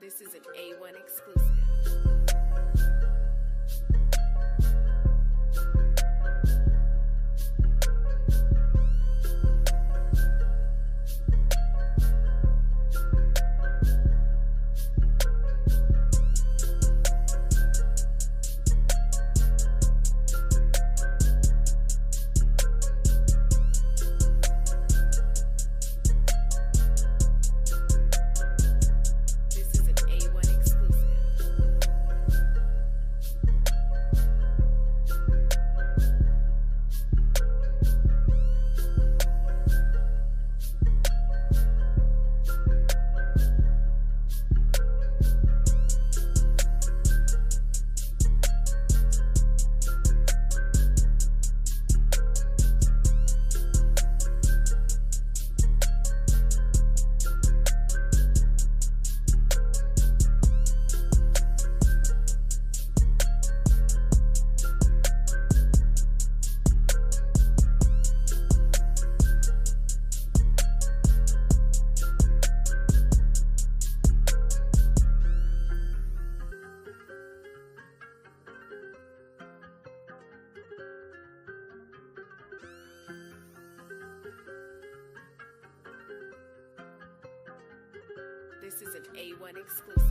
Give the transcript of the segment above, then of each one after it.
This is an A1 exclusive. This is an A1 exclusive.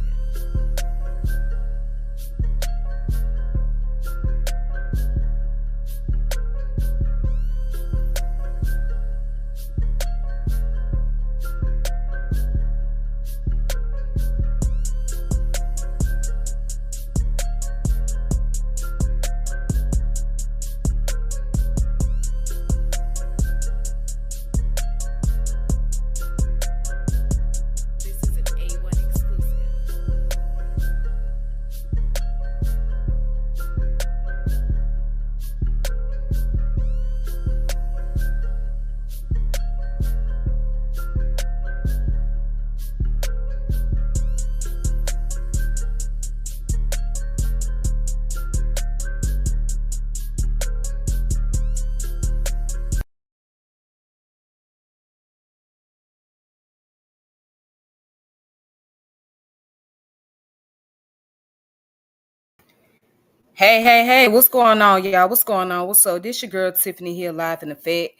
Hey, what's going on, y'all? What's going on? What's up? This your girl Tiffany here, live in effect.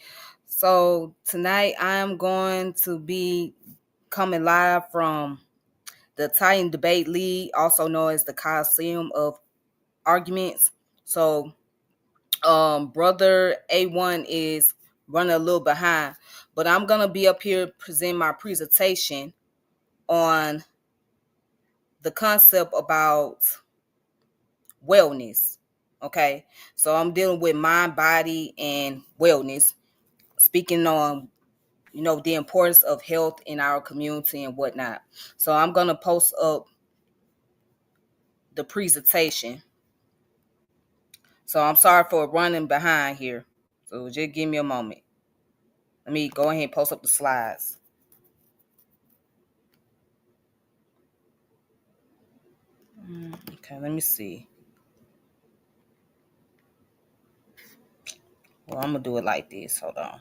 So tonight I am going to be coming live from the Titan Debate League, also known as the Coliseum of Arguments. So brother A1 is running a little behind, but I'm gonna be up here presenting my presentation on the concept about wellness. Okay, so I'm dealing with mind, body, and wellness, speaking on the importance of health in our community and whatnot. So I'm gonna post up the presentation. So I'm sorry for running behind here. So just give me a moment. Let me go ahead and post up the slides. Okay, let me see. Well, I'm gonna do it like this. Hold on.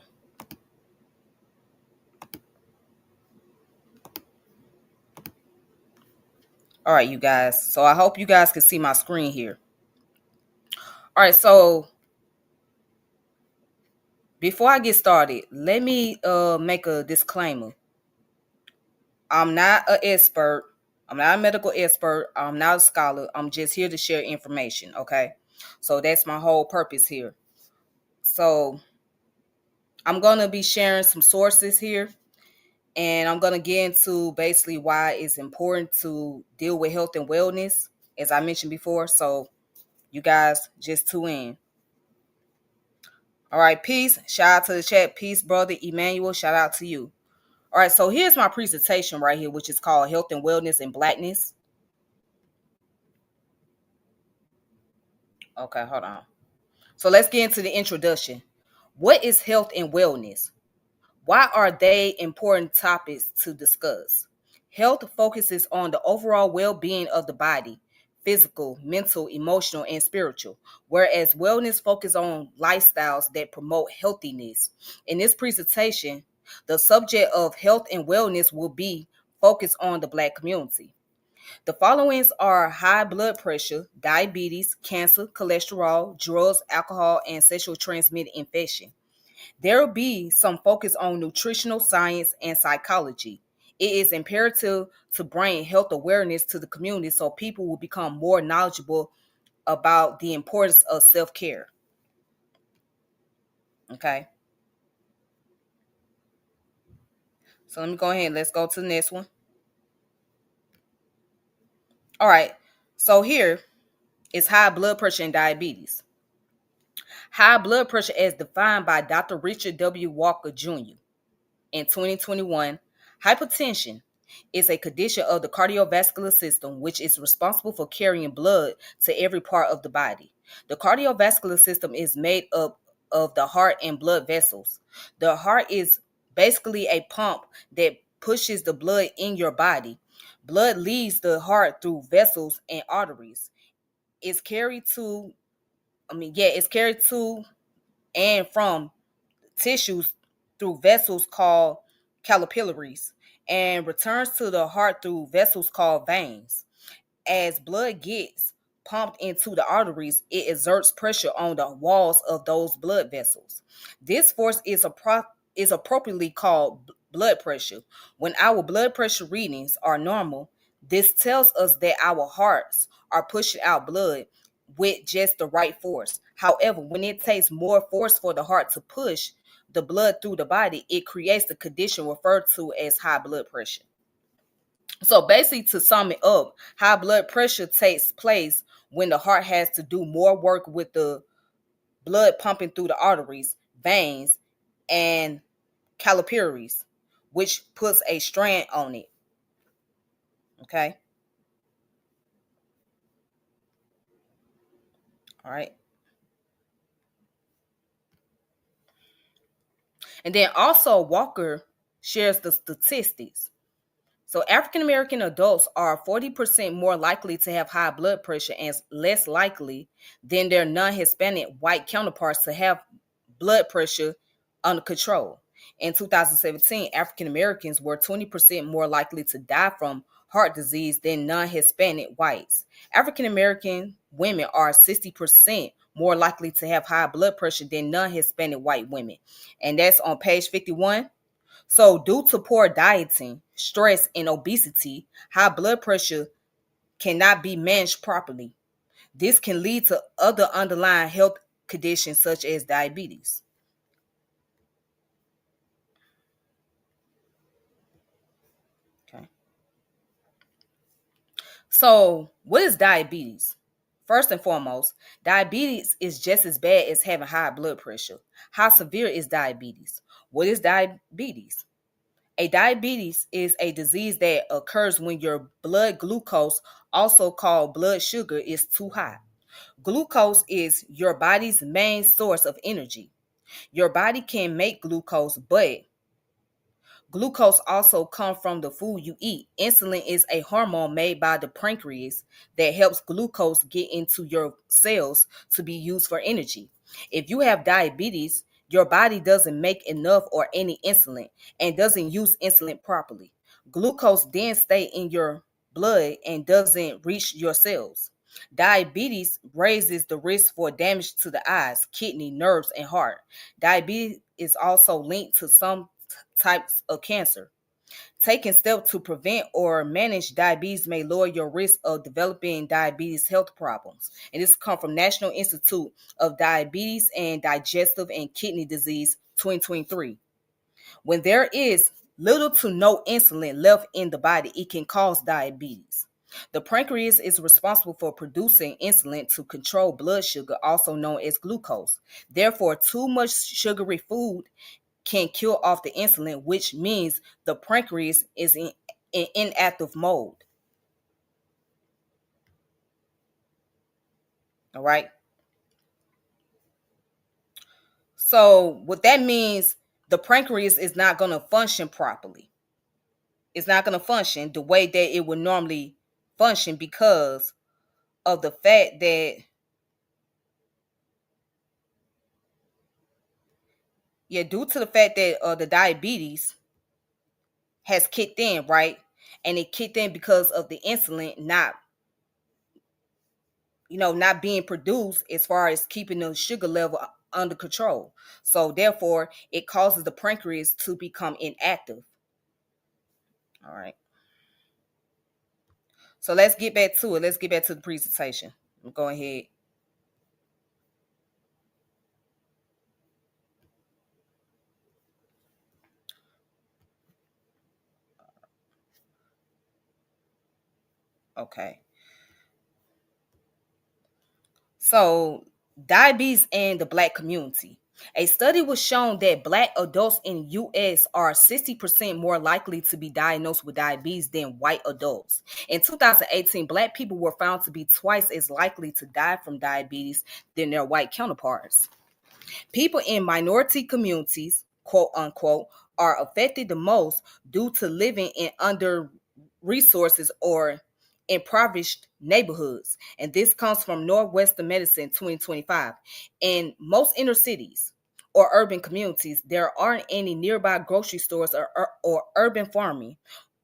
All right, you guys. So I hope you guys can see my screen here. All right, so before I get started, let me make a disclaimer. I'm not an expert. I'm not a medical expert. I'm not a scholar. I'm just here to share information, okay? So that's my whole purpose here. So I'm going to be sharing some sources here, and I'm going to get into basically why it's important to deal with health and wellness, as I mentioned before. So you guys just tune in. All right, peace. Shout out to the chat. Peace, brother Emmanuel. Shout out to you. All right, so here's my presentation right here, which is called Health and Wellness and Blackness. Okay, hold on. So let's get into the introduction. What is health and wellness? Why are they important topics to discuss? Health focuses on the overall well-being of the body, physical, mental, emotional, and spiritual, whereas wellness focuses on lifestyles that promote healthiness. In this presentation, the subject of health and wellness will be focused on the Black community. The followings are high blood pressure, diabetes, cancer, cholesterol, drugs, alcohol, and sexual transmitted infection. There will be some focus on nutritional science and psychology. It is imperative to bring health awareness to the community so people will become more knowledgeable about the importance of self-care. Okay. So let me go ahead and let's go to the next one. All right. So here is high blood pressure and diabetes. High blood pressure as defined by Dr. Richard W. Walker Jr. in 2021, hypertension is a condition of the cardiovascular system which is responsible for carrying blood to every part of the body. The cardiovascular system is made up of the heart and blood vessels. The heart is basically a pump that pushes the blood in your body. Blood leaves the heart through vessels and arteries. It's carried to, it's carried to and from tissues through vessels called capillaries and returns to the heart through vessels called veins. As blood gets pumped into the arteries, it exerts pressure on the walls of those blood vessels. This force is appropriately called blood pressure. When our blood pressure readings are normal, this tells us that our hearts are pushing out blood with just the right force. However, when it takes more force for the heart to push the blood through the body, it creates the condition referred to as high blood pressure. So basically, to sum it up, high blood pressure takes place when the heart has to do more work with the blood pumping through the arteries, veins, and capillaries, which puts a strain on it. Okay. All right. And then also, Walker shares the statistics. So African American adults are 40% more likely to have high blood pressure and less likely than their non-Hispanic white counterparts to have blood pressure under control. In 2017, African Americans were 20% more likely to die from heart disease than non-Hispanic whites. African American women are 60% more likely to have high blood pressure than non-Hispanic white women. And that's on page 51. So, due to poor dieting, stress, and obesity, high blood pressure cannot be managed properly. This can lead to other underlying health conditions such as diabetes. Okay. So, what is diabetes? First and foremost, diabetes is just as bad as having high blood pressure. How severe is diabetes? What is diabetes? A diabetes is a disease that occurs when your blood glucose, also called blood sugar, is too high. Glucose is your body's main source of energy. Your body can make glucose, but glucose also comes from the food you eat. Insulin is a hormone made by the pancreas that helps glucose get into your cells to be used for energy. If you have diabetes, your body doesn't make enough or any insulin and doesn't use insulin properly. Glucose then stays in your blood and doesn't reach your cells. Diabetes raises the risk for damage to the eyes, kidney, nerves, and heart. Diabetes is also linked to some types of cancer. Taking steps to prevent or manage diabetes may lower your risk of developing diabetes health problems. And this comes from National Institute of Diabetes and Digestive and Kidney Disease 2023. When there is little to no insulin left in the body, it can cause diabetes. The pancreas is responsible for producing insulin to control blood sugar, also known as glucose. Therefore, too much sugary food can kill off the insulin, which means the pancreas is in inactive mode. All right. So, what that means, the pancreas is not going to function properly. It's not going to function the way that it would normally function because of the fact that, due to the fact that the diabetes has kicked in, right? and it kicked in because of the insulin not being produced, as far as keeping the sugar level under control. So therefore, it causes the pancreas to become inactive. All right. So let's get back to it. Let's get back to the presentation. Go ahead. Okay. So, diabetes and the black community. A study was shown that black adults in US are 60% more likely to be diagnosed with diabetes than white adults. In 2018, black people were found to be twice as likely to die from diabetes than their white counterparts. People in minority communities, quote unquote, are affected the most due to living in under resources or impoverished neighborhoods. And this comes from Northwestern Medicine 2025. In most inner cities or urban communities, there aren't any nearby grocery stores or urban farming.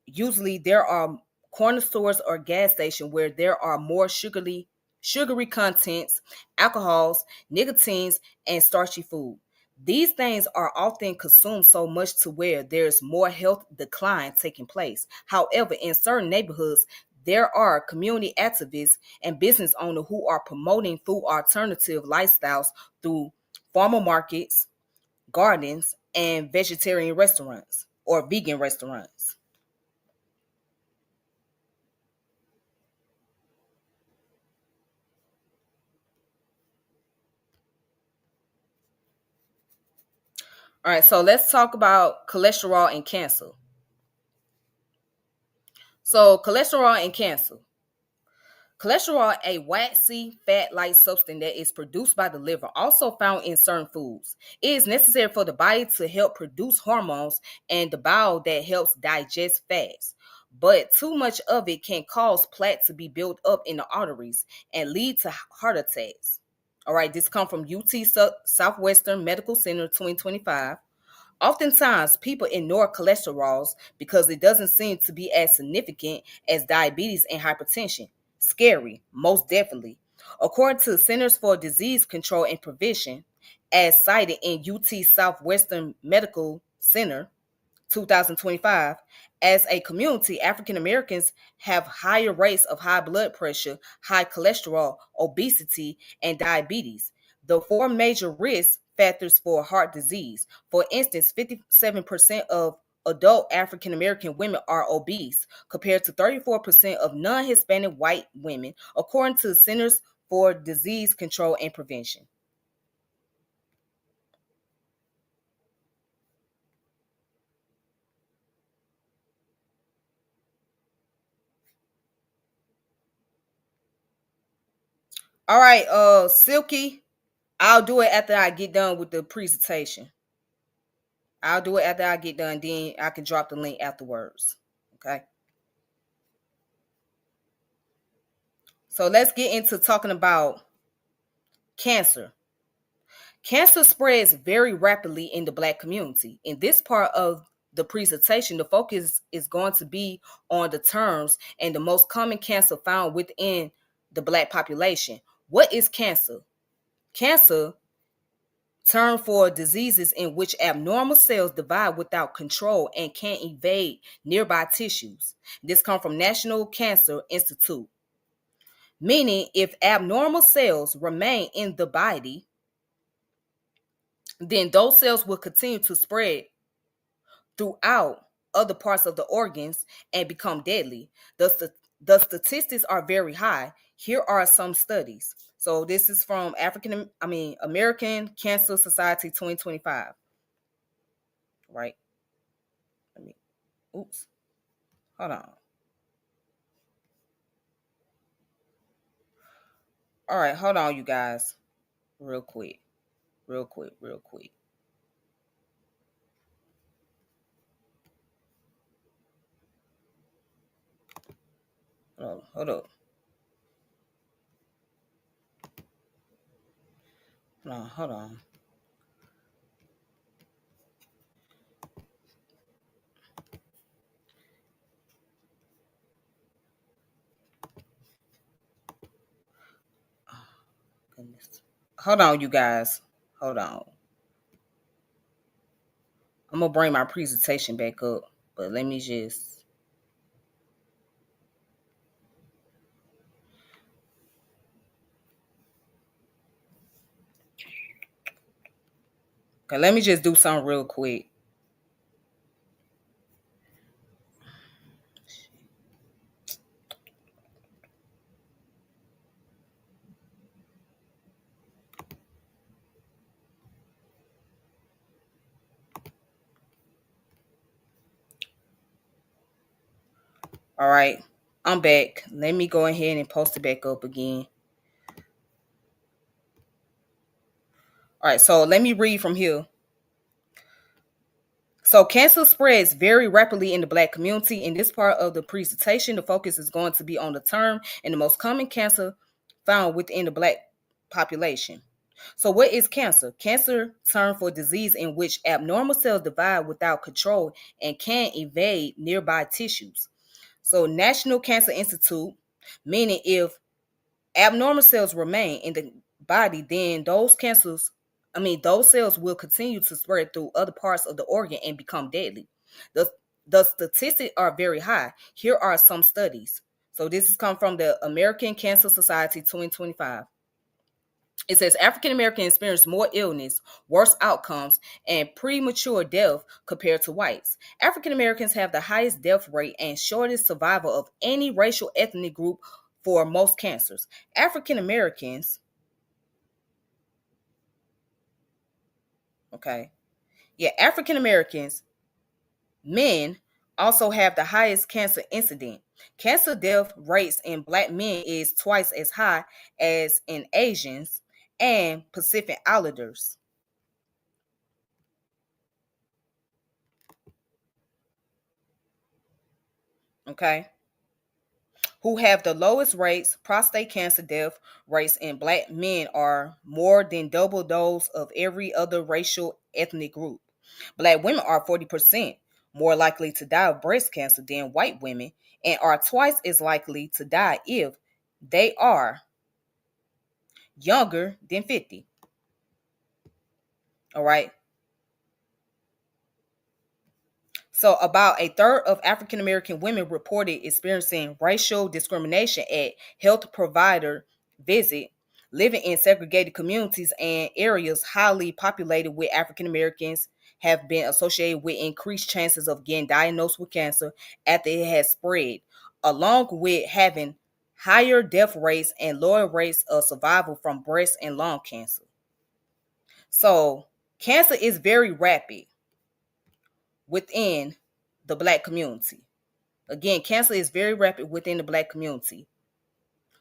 Usually there are corner stores or gas stations where there are more sugary contents, alcohols, nicotines, and starchy food. These things are often consumed so much to where there's more health decline taking place. However, in certain neighborhoods, there are community activists and business owners who are promoting food alternative lifestyles through farmer markets, gardens, and vegetarian restaurants or vegan restaurants. All right, so let's talk about cholesterol and cancer. So, cholesterol and cancer. Cholesterol, a waxy fat-like substance that is produced by the liver, also found in certain foods. It is necessary for the body to help produce hormones and the bowel that helps digest fats. But too much of it can cause plaque to be built up in the arteries and lead to heart attacks. All right, this comes from UT Southwestern Medical Center 2025. Oftentimes, people ignore cholesterols because it doesn't seem to be as significant as diabetes and hypertension. Scary, most definitely. According to the Centers for Disease Control and Prevention, as cited in UT Southwestern Medical Center, 2025, as a community, African Americans have higher rates of high blood pressure, high cholesterol, obesity, and diabetes. The four major risk factors for heart disease. For instance, 57% of adult African American women are obese, compared to 34% of non Hispanic white women, according to the Centers for Disease Control and Prevention. All right, Silky, I'll do it after I get done with the presentation. I'll do it after I get done. Then I can drop the link afterwards. Okay. So let's get into talking about cancer. Cancer spreads very rapidly in the Black community. In this part of the presentation, the focus is going to be on the terms and the most common cancer found within the Black population. What is cancer? Cancer, term for diseases in which abnormal cells divide without control and can invade nearby tissues. This comes from National Cancer Institute. Meaning, if abnormal cells remain in the body, then those cells will continue to spread throughout other parts of the organs and become deadly. The statistics are very high. Here are some studies. So this is from American Cancer Society 2025. Right? Let me oops. Hold on. All right, hold on, you guys. Real quick. Real quick, real quick. Hold up. No, hold on. goodness. Hold on, you guys. Hold on. I'm gonna bring my presentation back up, but let me just. Okay, let me just do something real quick. All right, I'm back. Let me go ahead and post it back up again. All right, so let me read from here. So cancer spreads very rapidly in the Black community. In this part of the presentation, the focus is going to be on the term and the most common cancer found within the Black population. So what is cancer? Cancer, term for disease in which abnormal cells divide without control and can invade nearby tissues. So National Cancer Institute, meaning if abnormal cells remain in the body, then those cells will continue to spread through other parts of the organ and become deadly. The statistics are very high. Here are some studies. So this is come from the American Cancer Society 2025. It says African Americans experience more illness, worse outcomes, and premature death compared to whites. African Americans have the highest death rate and shortest survival of any racial ethnic group for most cancers. African Americans, okay, yeah, African Americans, men also have the highest cancer incident. Cancer death rates in Black men is twice as high as in Asians and Pacific Islanders. Okay, who have the lowest rates. Prostate cancer death rates in Black men are more than double those of every other racial ethnic group. Black women are 40% more likely to die of breast cancer than white women and are twice as likely to die if they are younger than 50. All right. So, about a third of African American women reported experiencing racial discrimination at health provider visit, living in segregated communities and areas highly populated with African Americans have been associated with increased chances of getting diagnosed with cancer after it has spread, along with having higher death rates and lower rates of survival from breast and lung cancer. So, cancer is very rapid within the Black community. Again, cancer is very rapid within the Black community.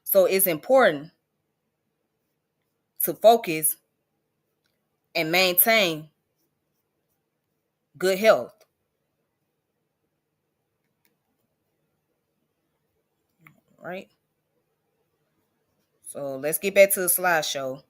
So it's important to focus and maintain good health. Right? So let's get back to the slideshow.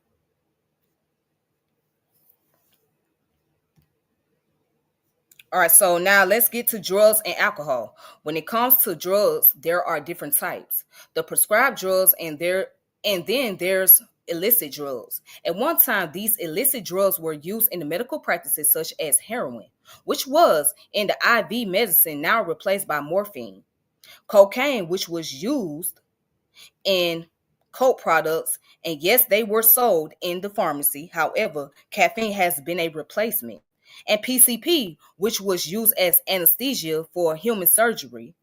All right, so now let's get to drugs and alcohol. When it comes to drugs, there are different types. The prescribed drugs and then there's illicit drugs. At one time, these illicit drugs were used in the medical practices such as heroin, which was in the IV medicine now replaced by morphine. Cocaine, which was used in coke products, and yes, they were sold in the pharmacy. However, caffeine has been a replacement. And PCP, which was used as anesthesia for human surgery,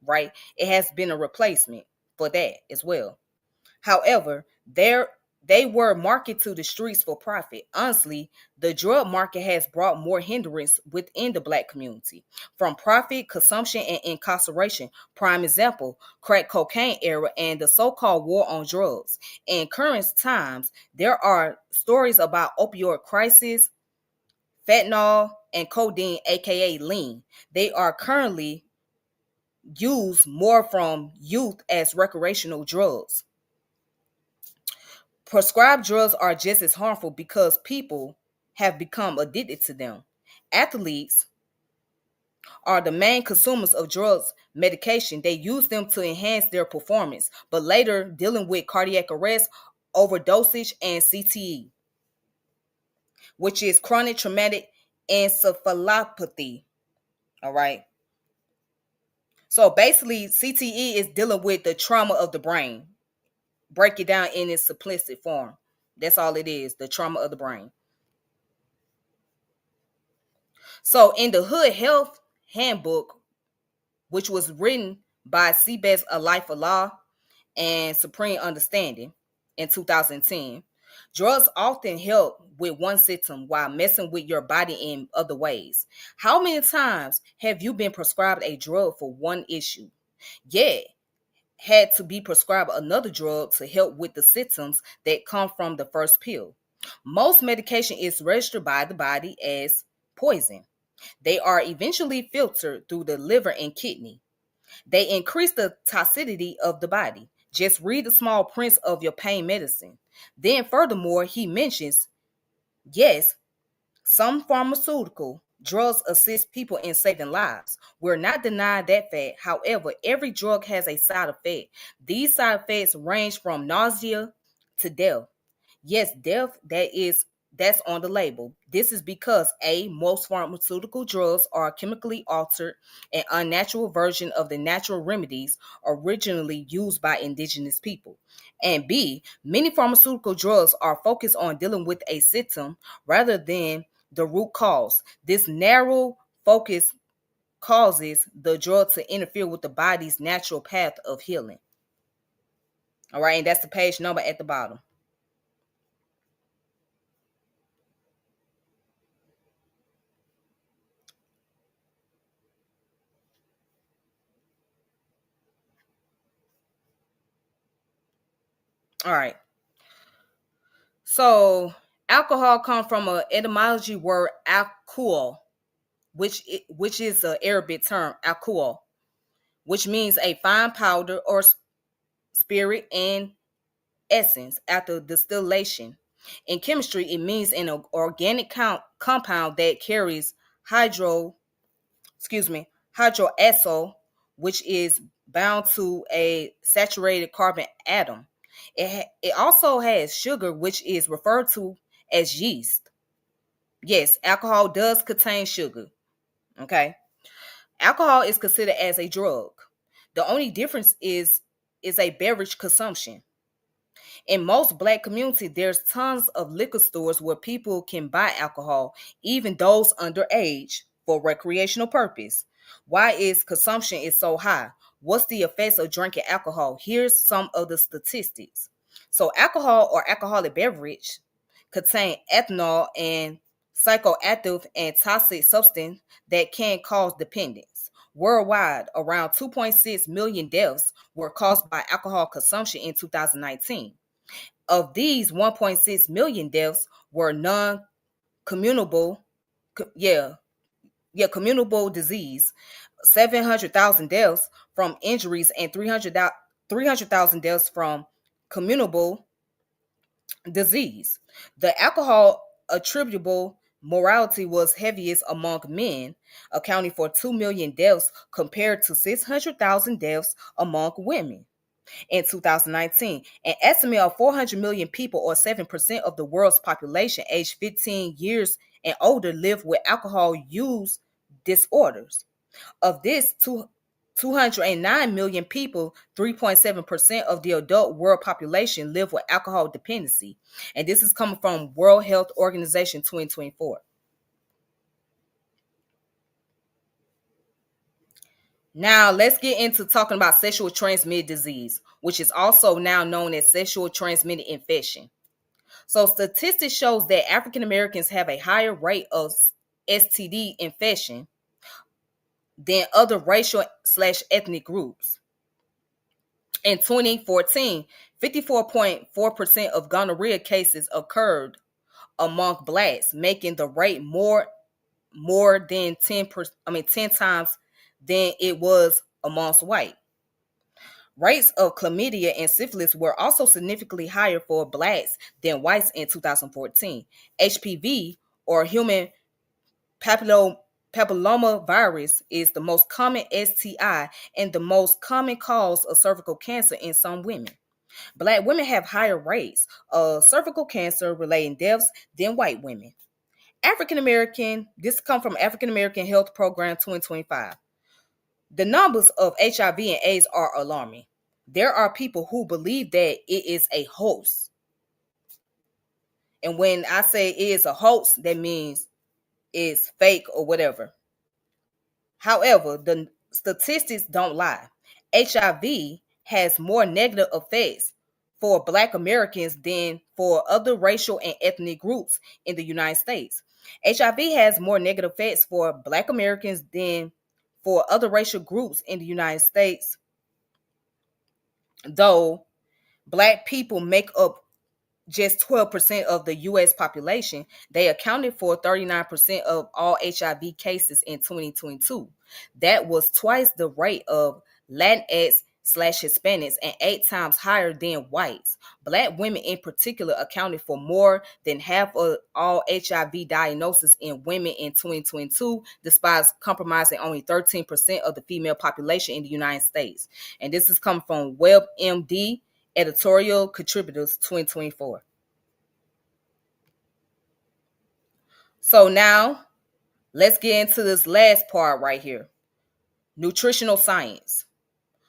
right? It has been a replacement for that as well. However, they were marketed to the streets for profit. Honestly, the drug market has brought more hindrance within the Black community, from profit, consumption, and incarceration. Prime example, crack cocaine era and the so-called war on drugs. In current times, there are stories about opioid crisis, fentanyl, and codeine, aka lean. They are currently used more from youth as recreational drugs. Prescribed drugs are just as harmful because people have become addicted to them. Athletes are the main consumers of drugs medication. They use them to enhance their performance, but later dealing with cardiac arrest overdosage, and CTE, which is chronic traumatic encephalopathy. All right. So basically, CTE is dealing with the trauma of the brain. Break it down in its simplistic form. That's all it is, the trauma of the brain. So in the Hood Health Handbook, which was written by Seabass A Life of Law and Supreme Understanding in 2010, drugs often help with one symptom while messing with your body in other ways. How many times have you been prescribed a drug for one issue, yet had to be prescribed another drug to help with the symptoms that come from the first pill? Most medication is registered by the body as poison. They are eventually filtered through the liver and kidney. They increase the toxicity of the body. Just read the small print of your pain medicine. Then, furthermore, he mentions, yes, some pharmaceutical drugs assist people in saving lives. We're not denying that fact. However, every drug has a side effect. These side effects range from nausea to death. Yes, death, that's on the label. This is because A, most pharmaceutical drugs are a chemically altered and unnatural version of the natural remedies originally used by indigenous people. And B, many pharmaceutical drugs are focused on dealing with a symptom rather than the root cause. This narrow focus causes the drug to interfere with the body's natural path of healing. All right, and that's the page number at the bottom. All right. So alcohol comes from an etymology word alcohol, which is an Arabic term, alcohol, which means a fine powder or spirit and essence after distillation. In chemistry, it means an organic compound that carries hydro, hydroacyl, which is bound to a saturated carbon atom. It also has sugar, which is referred to as yeast. Yes, alcohol does contain sugar. Okay. Alcohol is considered as a drug. The only difference is a beverage consumption. In most black communities, there's tons of liquor stores where people can buy alcohol, even those underage, for recreational purpose. Why is consumption is so high? What's the effects of drinking alcohol? Here's some of the statistics. So alcohol or alcoholic beverage contain ethanol and psychoactive and toxic substance that can cause dependence. Worldwide, around 2.6 million deaths were caused by alcohol consumption in 2019. Of these, 1.6 million deaths were non-communicable, yeah, communicable disease, 700,000 deaths from injuries, and 300,000 deaths from communicable disease. The alcohol attributable mortality was heaviest among men, accounting for 2 million deaths compared to 600,000 deaths among women. In 2019, an estimate of 400 million people, or 7% of the world's population aged 15 years and older, live with alcohol use disorders. Of this, 209 million people, 3.7% of the adult world population, live with alcohol dependency. And this is coming from World Health Organization 2024. Now, let's get into talking about sexual transmitted disease, which is also now known as sexual transmitted infection. So, statistics shows that African Americans have a higher rate of STD infection than other racial slash ethnic groups. In 2014, 54.4% of gonorrhea cases occurred among blacks, making the rate more than 10 times than it was amongst white. Rates of chlamydia and syphilis were also significantly higher for blacks than whites in 2014. HPV, or human papilloma virus, is the most common STI and the most common cause of cervical cancer in some women. Black women have higher rates of cervical cancer related deaths than white women. African American, this come from African American Health Program 2025. The numbers of HIV and AIDS are alarming. There are people who believe that it is a hoax. And when I say it is a hoax, that means it's fake or whatever. However, the statistics don't lie. HIV has more negative effects for Black Americans than for other racial and ethnic groups in the United States. HIV has more negative effects for Black Americans than for other racial groups in the United States, though Black people make up just 12% of the US population. They accounted for 39% of all HIV cases in 2022. That was twice the rate of Latinx slash Hispanics and 8 times higher than whites. Black women in particular accounted for more than half of all HIV diagnoses in women in 2022, despite compromising only 13% of the female population in the United States. And this is coming from WebMD Editorial Contributors 2024. So now let's get into this last part right here. Nutritional science.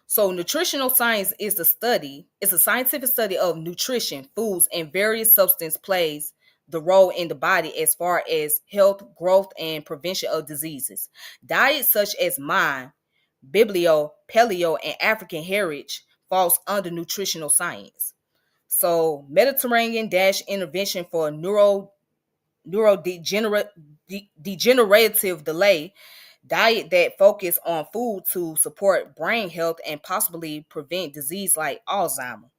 So nutritional science is it's a scientific study of nutrition, foods, and various substance plays the role in the body as far as health, growth, and prevention of diseases. Diets such as mine, Biblio, Paleo, and African heritage falls under nutritional science. So Mediterranean dash intervention for neurodegenerative delay, diet that focus on food to support brain health and possibly prevent disease like Alzheimer,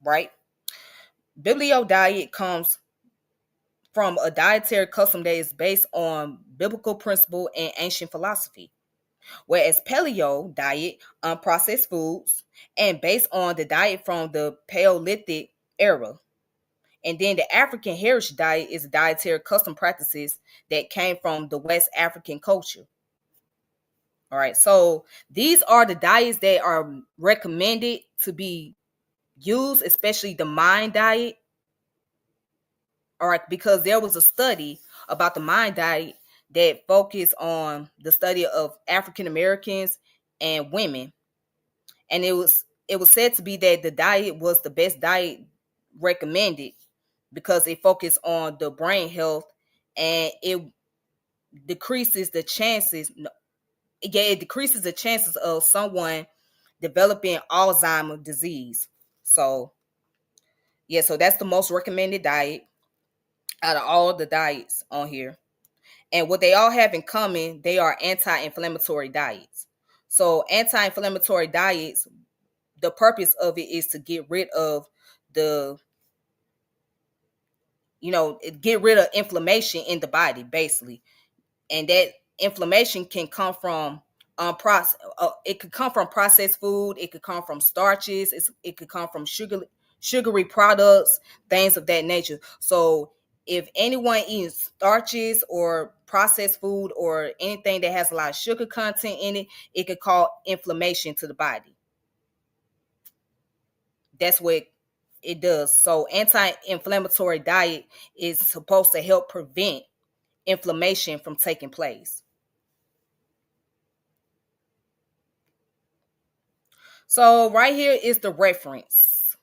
right? Biblio diet comes from a dietary custom that is based on biblical principle and ancient philosophy, whereas paleo diet, unprocessed foods, and based on the diet from the Paleolithic era. And then the African heritage diet is dietary custom practices that came from the West African culture. All right. So these are the diets that are recommended to be used, especially the mind diet. All right. Because there was a study about the mind diet that focused on the study of African Americans and women. And it was said to be that the diet was the best diet recommended because it focused on the brain health and decreases the chances it decreases the chances of someone developing Alzheimer's disease. So yeah, so that's the most recommended diet out of all the diets on here. And what they all have in common, they are anti-inflammatory diets. So anti-inflammatory diets, the purpose of it is to get rid of the get rid of inflammation in the body, basically. And that inflammation can come from it could come from processed food, it could come from starches, it could come from sugary products, things of that nature. So if anyone eats starches or processed food or anything that has a lot of sugar content in it, it could cause inflammation to the body. That's what it does. So anti-inflammatory diet is supposed to help prevent inflammation from taking place. So right here is the reference.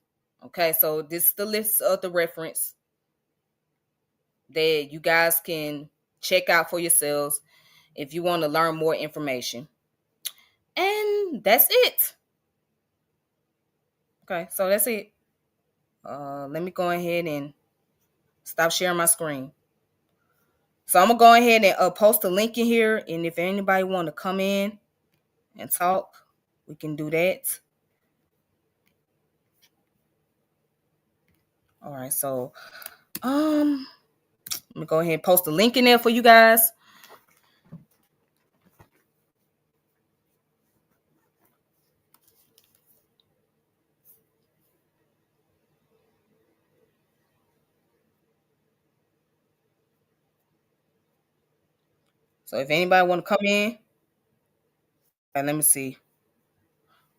Okay, so this is the list of the reference that you guys can check out for yourselves if you want to learn more information. And that's it. Okay, so that's it. Let me go ahead and stop sharing my screen. So I'm gonna go ahead and post a link in here, and if anybody want to come in and talk, we can do that. All right, so let me go ahead and post a link in there for you guys. So if anybody want to come in, and let me see.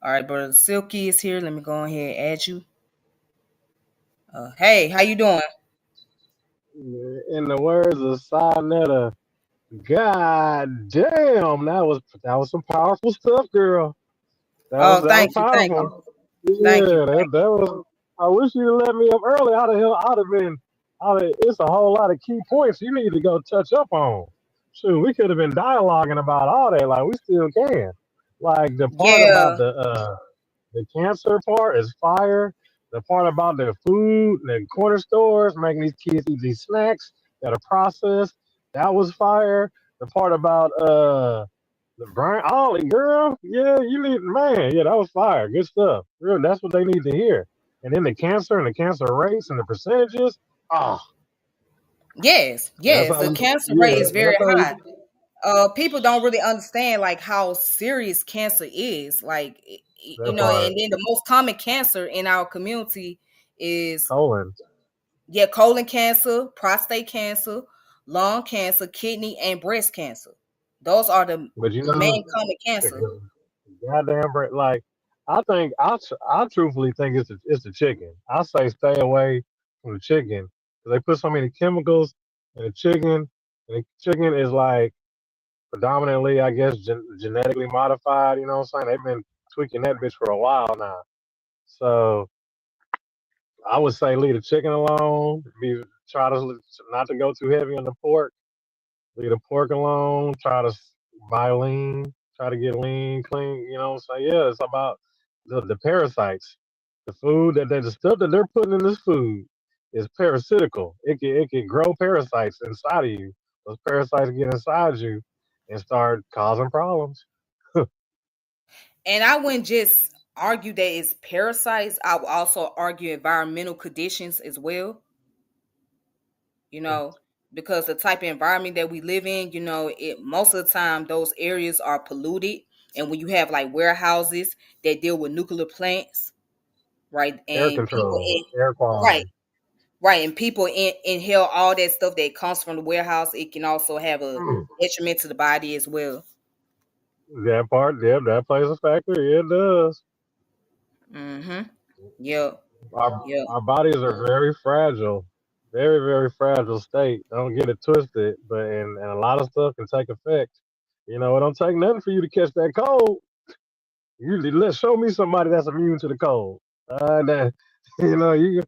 All right, brother Silky is here. Let me go ahead and add you. Hey, how you doing? In the words of Sinetta, God damn, that was some powerful stuff, girl. That was Oh, that was thank you, thank you, powerful. thank you, Yeah, that, thank that was. I wish you'd let me up early. I'd have been. It's a whole lot of key points you need to go touch up on. Shoot, we could have been dialoguing about all that, like we still can. Like the you. part about Yeah, the cancer part is fire. The part about the food, the corner stores making these kids eat these snacks that are processed, that was fire. The part about the Brian Ollie girl, yeah, you need man, yeah, that was fire. Good stuff. Real, that's what they need to hear. And then the cancer and the cancer rates and the percentages. Oh, yes, that's yes. how The you. cancer rate Yeah, is very that's how high. you. People don't really understand like how serious cancer is. Like, That and part. then the most common cancer in our community is, Colon. yeah, colon cancer, prostate cancer, lung cancer, kidney, and breast cancer. Those are the But you main know, common cancer. goddamn, like I truthfully think it's the chicken. I say stay away from the chicken because they put so many chemicals in the chicken, and the chicken is like predominantly, I guess, genetically modified. You know what I'm saying? They've been tweaking that bitch for a while now. So I would say leave the chicken alone. Try to not to go too heavy on the pork. Leave the pork alone. Try to buy lean. Try to get lean, clean. You know what I'm saying? Yeah, it's about the parasites. The food the stuff that they're putting in this food is parasitical. It can grow parasites inside of you. Those parasites get inside you and start causing problems. And I wouldn't just argue that it's parasites. I would also argue environmental conditions as well, you know, because the type of environment that we live in, it most of the time those areas are polluted. And when you have like warehouses that deal with nuclear plants, right? Air And people control, air right, quality. right, and people inhale all that stuff that comes from the warehouse, it can also have a Mm. detriment to the body as well. That part, yeah, that plays a factor. Yeah, it does. Mm-hmm. Yep. Yep. Our bodies are very fragile, very very fragile state. Don't get it twisted, but and a lot of stuff can take effect. You know, it don't take nothing for you to catch that cold. Let's show me somebody that's immune to the cold. That, you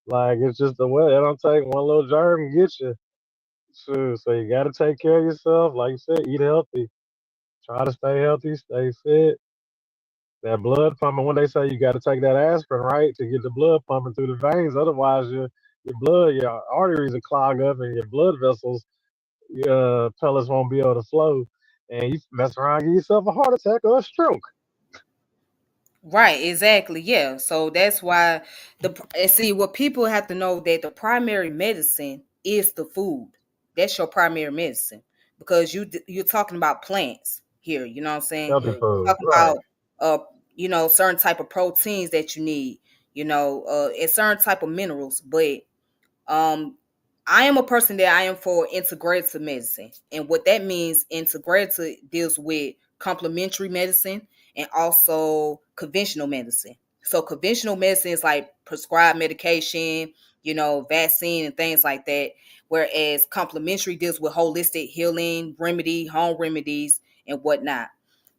like it's just the way. It don't take one little germ and get you. So you got to take care of yourself. Like you said, eat healthy. Try to stay healthy, stay fit. That blood pumping. When they say you got to take that aspirin, right, to get the blood pumping through the veins, otherwise your arteries will clog up and your blood vessels, pellets won't be able to flow, and you mess around, and get yourself a heart attack or a stroke. Right, exactly. Yeah. So that's why and see what people have to know that the primary medicine is the food. That's your primary medicine because you're talking about plants here, you know what I'm saying? Healthy food, Talking right? about certain type of proteins that you need, and certain type of minerals, but um, I am a person that I am for integrative medicine. And what that means, integrative deals with complementary medicine and also conventional medicine. So conventional medicine is like prescribed medication, vaccine and things like that. Whereas complementary deals with holistic healing, home remedies, and whatnot.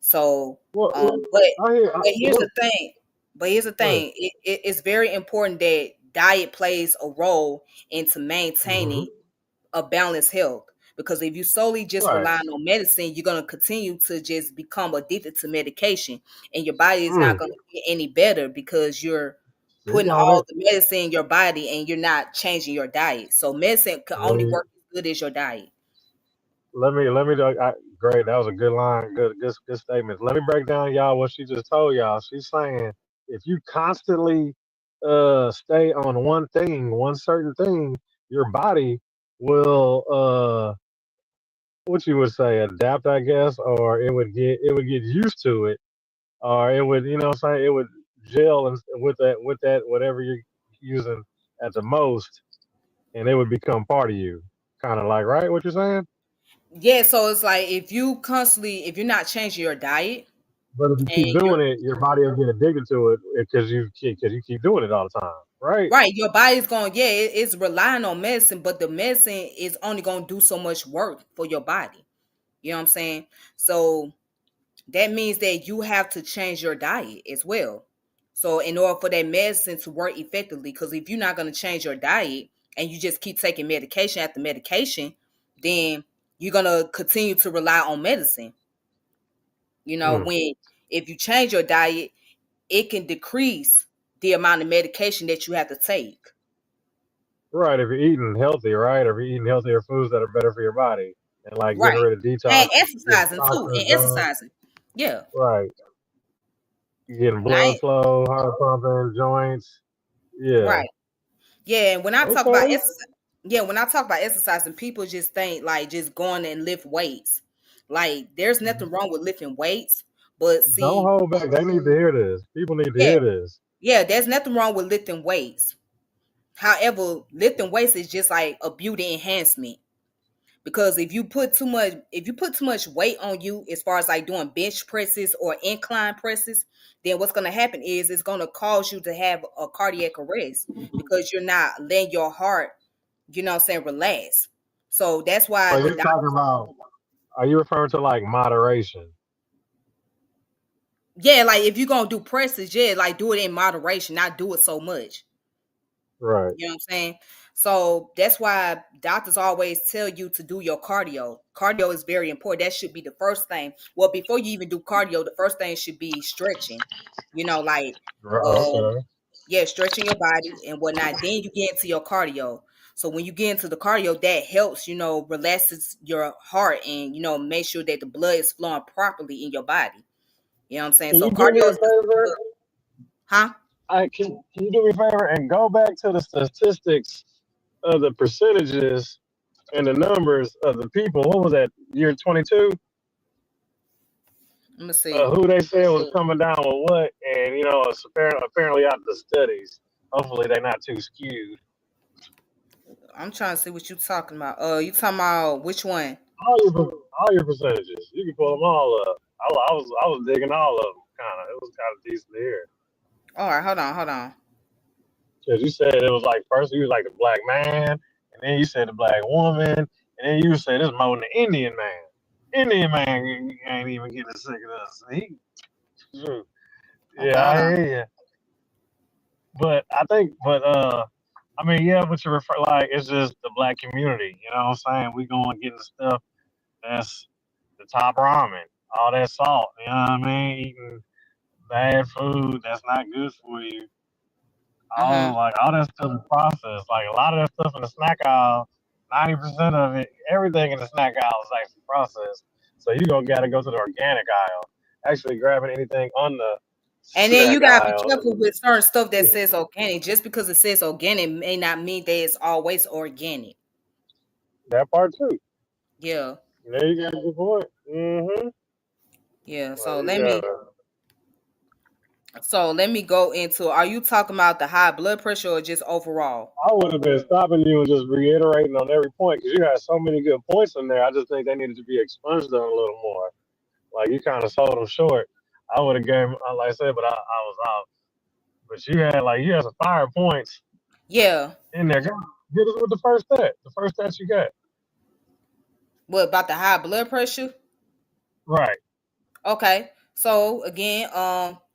So, Well, but I hear. here's the Look, thing. But here's the go ahead. thing. It's very important that diet plays a role into Hmm. maintaining a balanced health. Because if you solely just Right. relying on medicine, you're gonna continue to just become addicted to medication, and your body is not Mm. gonna get any better because you're Speak putting on all it. the medicine in your body and you're not changing your diet. So medicine can Let only me work as good as your diet. let me. Great. That was a good line. Good statement. Let me break down y'all what she just told y'all. She's saying if you constantly stay on one thing, one certain thing, your body will what you would say adapt, I guess, or it would get used to it, or it would, what I'm saying, it would gel with that whatever you're using at the most, and it would become part of you, kind of like, right, what you're saying. Yeah, so it's like if you're not changing your diet, But if you keep and doing it, your body will get addicted to it because you keep doing it all the time, right? right, your body's going, yeah, it's relying on medicine, but the medicine is only going to do so much work for your body. You know what I'm saying? So that means that you have to change your diet as well. So in order for that medicine to work effectively, because if you're not going to change your diet and you just keep taking medication after medication, then you're going to continue to rely on medicine. Hmm. When if you change your diet, it can decrease the amount of medication that you have to take. Right. If you're eating healthy, right? If you're eating healthier foods that are better for your body and like getting Right. rid of detox, And getting exercising too. toxins And done, exercising. Yeah. right? You're getting And I blood flow, heart pumping, joints. Yeah. right. Yeah, and when I talk about Okay. exercise, yeah, when I talk about exercising, people just think like just going and lift weights. Like there's nothing wrong with lifting weights, but Don't see, hold back. They need to hear this. People need to yeah, hear this. yeah, there's nothing wrong with lifting weights. However, lifting weights is just like a beauty enhancement. Because if you put too much weight on you as far as like doing bench presses or incline presses, then what's going to happen is it's going to cause you to have a cardiac arrest because you're not letting your heart, relax. So that's why So the you're talking doctors, about, are you referring to like moderation? yeah, like if you're going to do presses, yeah, like do it in moderation, not do it so much. Right. You know what I'm saying? So that's why doctors always tell you to do your cardio. Cardio is very important. That should be the first thing. Well, before you even do cardio, the first thing should be stretching. Like Okay. yeah, stretching your body and whatnot. Then you get into your cardio. So when you get into the cardio, that helps, relaxes your heart and make sure that the blood is flowing properly in your body. You know what I'm saying? Can So you do me cardio a is just favor? huh? Can you do me a favor and go back to the statistics of the percentages and the numbers of the people? What was that, year 22? Let me see. Who they said was coming down with what? And, it's apparently out the studies. Hopefully they're not too skewed. I'm trying to see what you talking about. You talking about which one? All your percentages. You can pull them all up. I was digging all of them, kind of. It was kind of decent to hear. All right, hold on, hold on. Because you said it was like, first you was like the black man, and then you said the black woman, and then you said it's more than the Indian man. Indian man ain't even getting sick of us. Okay, Yeah, hold I on. hear you. I mean, yeah, but you refer like it's just the black community. You know what I'm saying? We going to get the stuff that's the top ramen, all that salt. You know what I mean? Eating bad food that's not good for you. Mm-hmm. All that stuff is processed. Like a lot of that stuff in the snack aisle, 90% of it, everything in the snack aisle is actually processed. So you gotta go to the organic aisle. Actually grabbing anything on the And then you snack gotta be aisle. careful with certain stuff that says organic. Just because it says organic may not mean that it's always organic. That part too. Yeah, There you got a good point. yeah. Well, you gotta. So let me go into. Are you talking about the high blood pressure or just overall? I would have been stopping you and just reiterating on every point because you had so many good points in there. I just think they needed to be expunged on a little more. Like you kind of sold them short. I would have gave, like I said, but I was off. But you had some fire points Yeah. in there. Get us with the first stat. The first stat you got. What about the high blood pressure? Right. Okay. So again,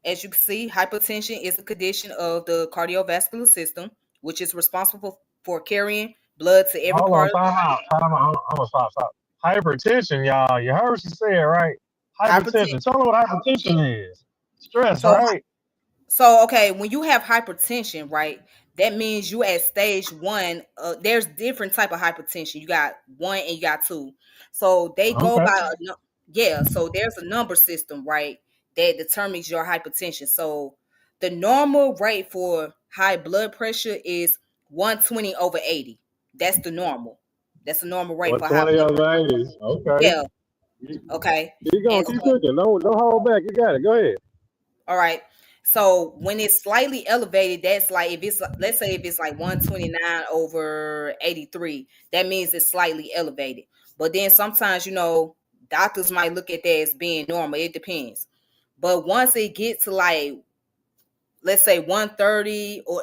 as you can see, hypertension is a condition of the cardiovascular system, which is responsible for carrying blood to every Hold on. part of Time out. Time out. Hold on. Stop. Hypertension, y'all. You heard what she said, right? hypertension. Hypertension. Tell them what hypertension is. Stress, So right? okay, when you have hypertension, right, that means you at stage one. There's different type of hypertension. You got one and you got two. So they go Okay. by yeah. So there's a number system, right, that determines your hypertension. So the normal rate for high blood pressure is 120 over 80. That's the normal. That's the normal rate for high 120 blood over pressure. 80. Okay. Yeah. Okay. Keep going. And Keep so cooking. Don't hold back. You got it. Go ahead. all right. So when it's slightly elevated, that's like if it's let's say if it's like 129 over 83, that means it's slightly elevated. But then sometimes, doctors might look at that as being normal. It depends. But once it gets to like, let's say 130, or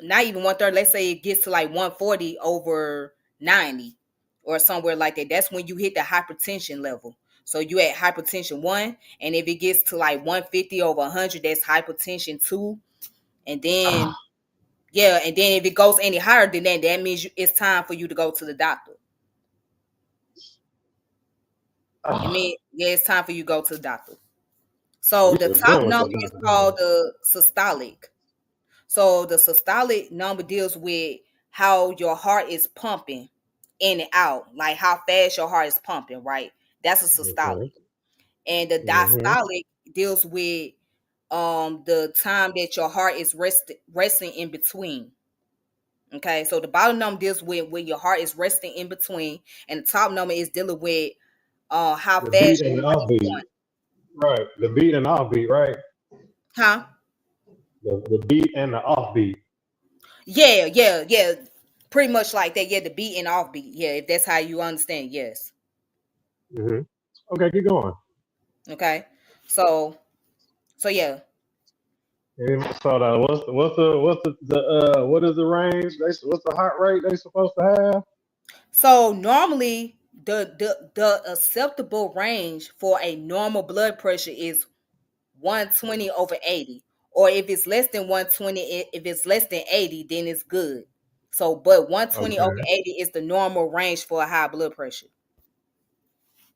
not even 130, let's say it gets to like 140 over 90 or somewhere like that, that's when you hit the hypertension level. So you at hypertension 1, and if it gets to like 150 over 100, that's hypertension 2. And then yeah, and then if it goes any higher than that, that means it's time for you to go to the doctor. I mean, yeah, it's time for you to go to the doctor. So You the should have top been with number the is doctor. called the systolic. So the systolic number deals with how your heart is pumping in and out, like how fast your heart is pumping, right? That's a systolic. And the Mm-hmm. diastolic deals with the time that your heart is resting in between. Okay, so the bottom number deals with when your heart is resting in between, and the top number is dealing with how The beat fast your and the heart is offbeat. going. Right. The beat and the offbeat, right? Huh? The beat and the offbeat. Yeah, yeah, yeah. Pretty much like that. Yeah, the beat and offbeat. Yeah, if that's how you understand. Yes. Mm-hmm. Okay, keep going. Okay. So yeah. So what is the range? What's the heart rate they supposed to have? So normally the acceptable range for a normal blood pressure is 120 over 80. Or if it's less than 120, if it's less than 80, then it's good. So but 120 over Okay. 80 is the normal range for a high blood pressure.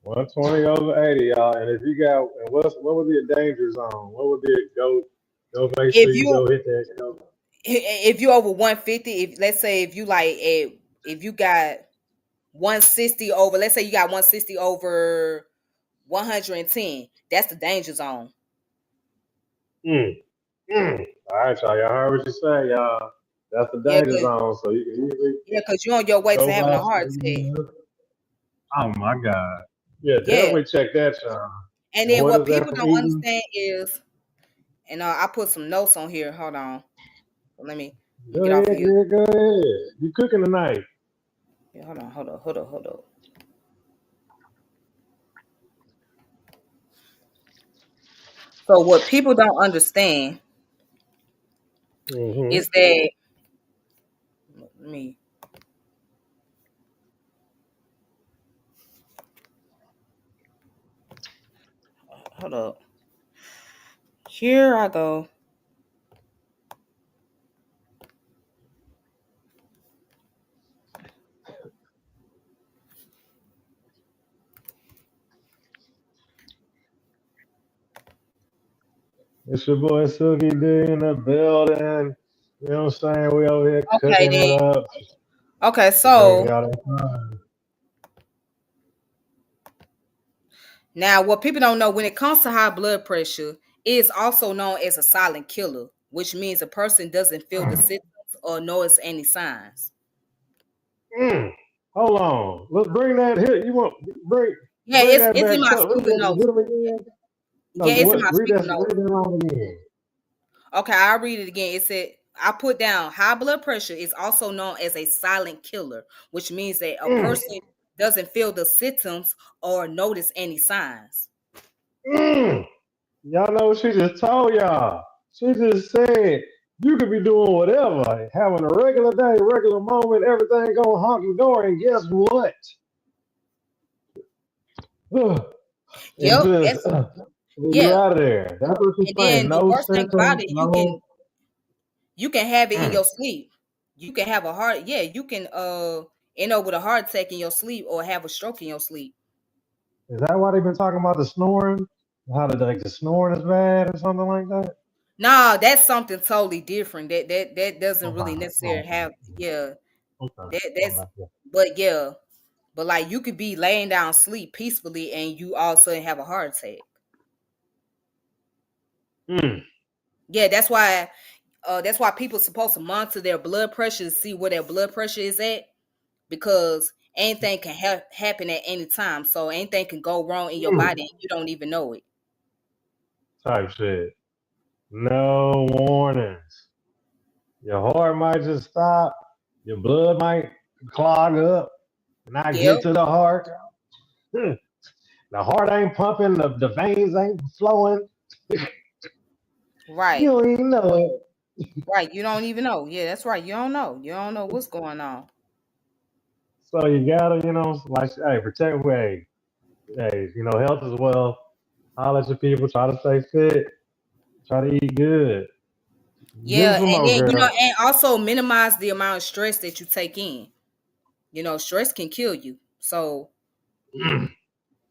120 over 80, y'all. And if you got, and what would be a danger zone? What would be a go make sure If you you go hit that go. if you over 150, if let's say if you like if you got 160 over, let's say you got 160 over 110, that's the danger zone. Mm, All right, y'all heard what you say, y'all. That's the Yeah, danger zone. So you can easily because you're on your way to go having by. a heart attack. Oh my God. Yeah, Yeah. definitely check that, y'all. And And then what what is that people for don't eating? understand is, and I put some notes on here. Hold on. Let me Go get off of ahead, here. Greg. Go ahead. You cooking tonight? Yeah, hold on. So what people don't understand Mm-hmm. is that, let me hold up. Here I go. It's your boy Silky D in the building. You know what I'm saying? We over here Okay cooking then. it up. Okay, Bringing so y'all that fun. now what people don't know when it comes to high blood pressure, it is also known as a silent killer, which means a person doesn't feel the symptoms or notice any signs. Mm. Hold on. Let's bring that here. You want Yeah, bring that it's in back my up. Read speaker that notes. hit 'em again. No, Yeah, it's in what my speaker notes. read that line again. Okay, I'll read it again. It said, I put down high blood pressure is also known as a silent killer, which means that a Mm. person doesn't feel the symptoms or notice any signs. Mm. Y'all know what she just told y'all. She just said you could be doing whatever, having a regular day, regular moment, everything going honky dory, and guess what? It Yep, just that's you yeah. out of there. That's what she's And saying. then the No worst thing about symptoms, it, no. you can have it in Mm. your sleep. You can have a heart, yeah, you can end up with a heart attack in your sleep or have a stroke in your sleep. Is that why they've been talking about the snoring? How did like the snoring is bad or something like that? Nah, that's something totally different. That doesn't really Okay. necessarily have, yeah. Okay. That's Okay. but yeah. But like you could be laying down sleep peacefully and you all of a sudden have a heart attack. Mm. Yeah, that's why people supposed to monitor their blood pressure to see where their blood pressure is at, because anything can happen at any time. So anything can go wrong in your Mm. body and you don't even know it. Type shit. No warnings. Your heart might just stop. Your blood might clog up, not Yep. get to the heart. The heart ain't pumping. The veins ain't flowing. Right. You don't even know it. Right. You don't even know. Yeah, that's right. You don't know. You don't know what's going on. So you gotta, like, hey, protect. Hey, health is wealth. Holler at your people. Try to stay fit. Try to eat good. Give them Yeah, some and more, then girl. and also minimize the amount of stress that you take in. Stress can kill you. So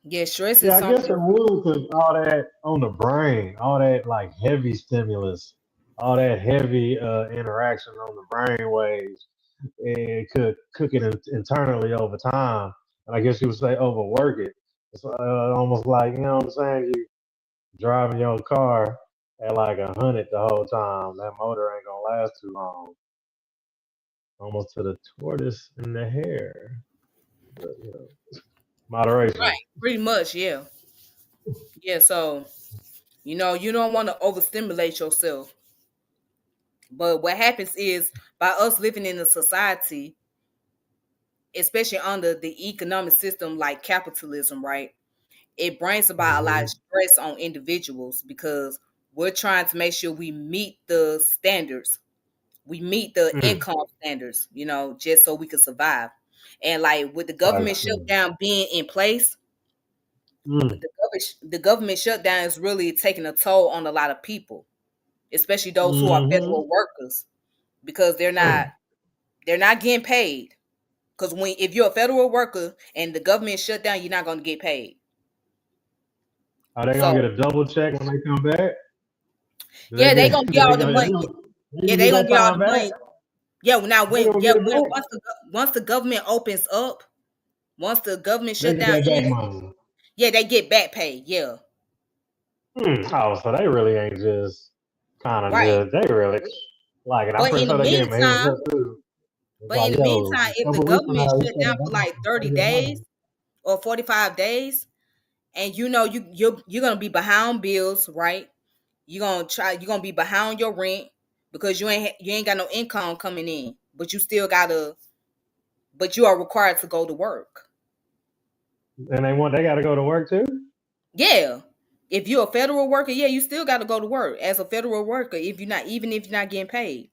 yeah, stress is Yeah, I guess something. it would, because all that on the brain, all that like heavy stimulus, all that heavy interaction on the brain waves, it could cook it internally over time. And I guess you would say overwork it. It's almost like, you know what I'm saying? You driving your car at like 100 the whole time. That motor ain't gonna last too long. Almost to the tortoise and the hare. But, moderation. Right. Pretty much, yeah. Yeah, so you don't want to overstimulate yourself. But what happens is by us living in a society, especially under the economic system like capitalism, right? It brings about a lot of Hmm. stress on individuals because we're trying to make sure we meet the standards. We meet the Mm. income standards, just so we can survive. And like with the Type government shit. shutdown being in place, Mm. the government shutdown is really taking a toll on a lot of people, especially those who are Hmm. federal workers, because they're not getting paid. Because if you're a federal worker and the government shut down, you're not going to get paid. Are they gonna So get a double check when they come back? Do they yeah, they get? gonna Do get they all the gonna? money. They Yeah, gonna they get gonna that get all time the back? money. Yeah, now They when gonna yeah get it when back? once the government opens up, once the government They shut get down that back ends, money. yeah, they get back pay. Yeah, Oh, so they really ain't just kind of right. just. They really like it. I'm But pretty in the sure they gave them a heads meantime, up too. It's but in like, the yo, meantime, a if the couple weeks from government now, we shut shut down it for like down. Pay 30 your days money. or 45 days, and you're gonna be behind bills, right? You're gonna be behind your rent because you ain't got no income coming in, but you are required to go to work. And they got to go to work too. Yeah. If you're a federal worker, yeah, you still got to go to work as a federal worker if you're not getting paid.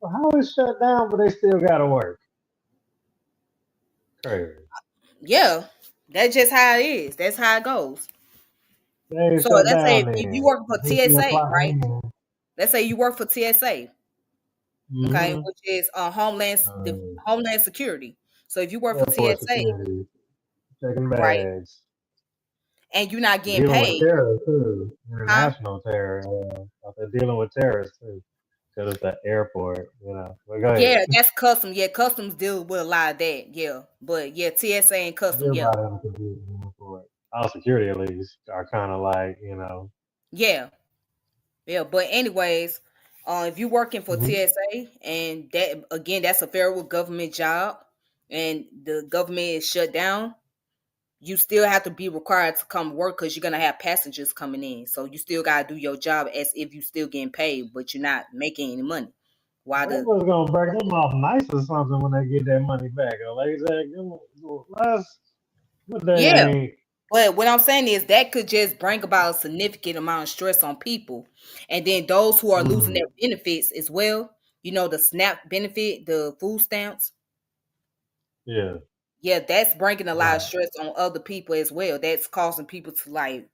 So how is shut down, but they still got to work? Crazy. Yeah. That's just how it is. That's how it goes. They ain't So shut let's say down if you then. work for They still TSA, right? clocking in. Let's say you work for TSA, okay, Mm-hmm. which is Homeland Security. So if you work for Airport TSA, security, checking right, bags, and you're not getting dealing with paid, terror too, huh? international terror. They're dealing with terrorists too, because it's the airport. But go ahead. Yeah, that's custom. Yeah, customs deal with a lot of that. Yeah, but yeah, TSA and custom. Yeah, Everybody on the computer airport. All security at least are kind of like yeah, yeah. But anyways, if you're working for Mhm. TSA and that again, that's a federal government job, and the government is shut down, you still have to be required to come work because you're gonna have passengers coming in. So you still gotta do your job as if you still getting paid, but you're not making any money. Why They the was gonna break them off nice or something when they get that money back. Or like that, last, but they yeah. ain't. But what I'm saying is that could just bring about a significant amount of stress on people. And then those who are losing Mm, their benefits as well, the SNAP benefit, the food stamps, yeah, yeah, that's bringing a lot of right. stress on other people as well. That's causing people to like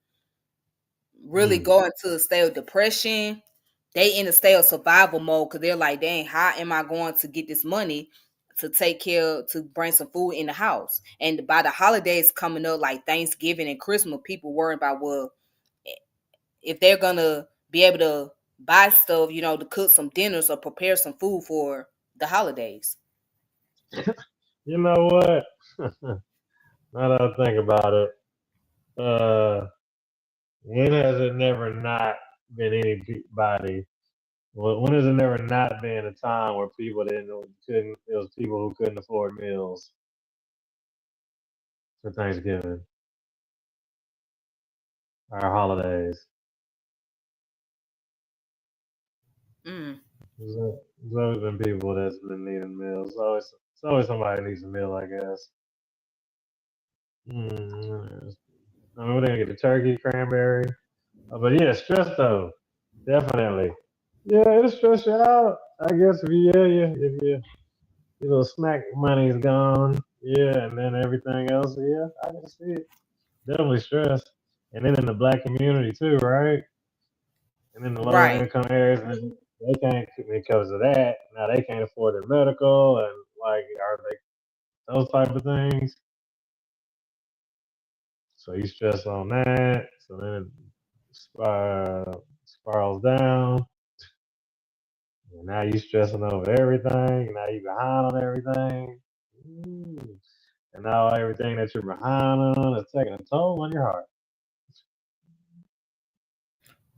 really Mm. go into a state of depression. They in a state of survival mode because they're like, dang, how am I going to get this money to to bring some food in the house? And by the holidays coming up, like Thanksgiving and Christmas, people worrying about, well, if they're gonna be able to buy stuff, to cook some dinners or prepare some food for the holidays. You know what? Now that I think about it, uh, when has it never not been anybody? When has it never not been a time where people couldn't? It was people who couldn't afford meals for Thanksgiving or holidays. Mm. There's always been people that's been needing meals. It's always somebody needs a meal, I guess. I mean, we're gonna get the turkey, cranberry. But yeah, stress though, definitely. Yeah, it'll stress you out. I guess if your little snack money is gone, yeah, and then everything else, yeah, I can see it. Definitely stress. And then in the black community too, right? And in the lower Right. income areas, and they can't because of that. Now they can't afford their medical and like are they those type of things. So you stress on that. So then it spirals down. And now you stressing over everything. And now you behind on everything. Mm. And now everything that you're behind on is taking a toll on your heart.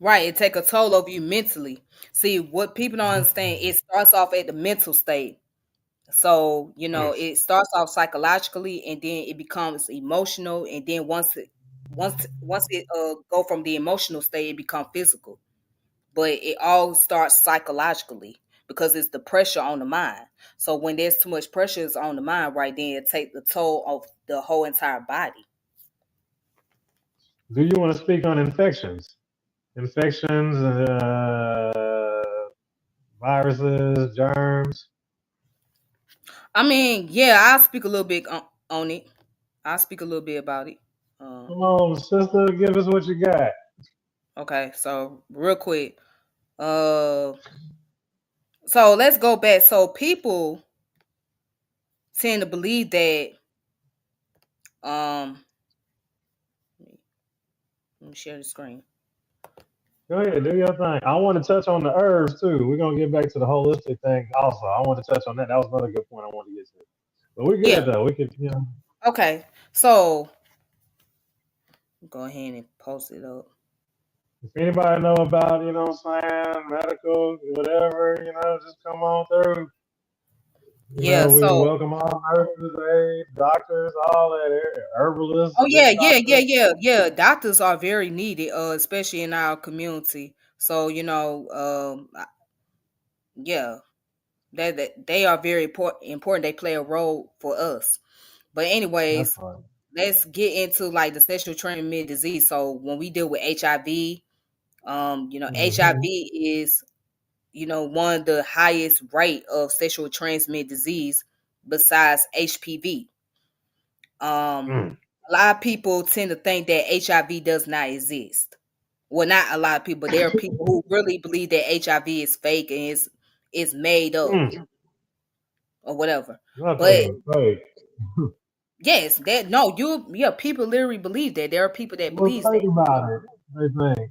Right. It take a toll over you mentally. See, what people don't understand, it starts off at the mental state. So, Mm. it starts off psychologically and then it becomes emotional. And then once it go from the emotional state, it become physical. But it all starts psychologically because it's the pressure on the mind. So when there's too much pressure on the mind, right, then it takes the toll of the whole entire body. Do you want to speak on infections? Infections, viruses, germs. I mean, yeah, I'll speak a little bit on it. I'll speak a little bit about it. Come on, sister, give us what you got. Okay, so real quick. Uh so let's go back. So people tend to believe that um let me share the screen. Go ahead, do your thing. I want to touch on the herbs too. We're gonna get back to the holistic thing also. I want to touch on that. That was another good point I wanted to get to. But we're Yeah. good though. We could, you know. Okay. So go ahead and post it up. If anybody know about, you know what I'm saying, medical, whatever, you know, just come on through. You Yeah, know, we so welcome all nurses, aides, doctors, all that, herbalists, oh witch yeah, yeah, yeah, doctors. yeah, yeah. Doctors are very needed, especially in our community. So yeah, that they are very important. They play a role for us. But That anyways, part. let's get into like the sexual transmitted disease. So when we deal with HIV, Mm-hmm. HIV is one of the highest rate of sexual transmitted disease besides HPV. Um, Mm. a lot of people tend to think that HIV does not exist. Well, not a lot of people, but there are people who really believe that HIV is fake and is made up Mm. or whatever. But Nothing fake. yes, that no, people literally believe that. There are people that What's believes fake that. about it? They think.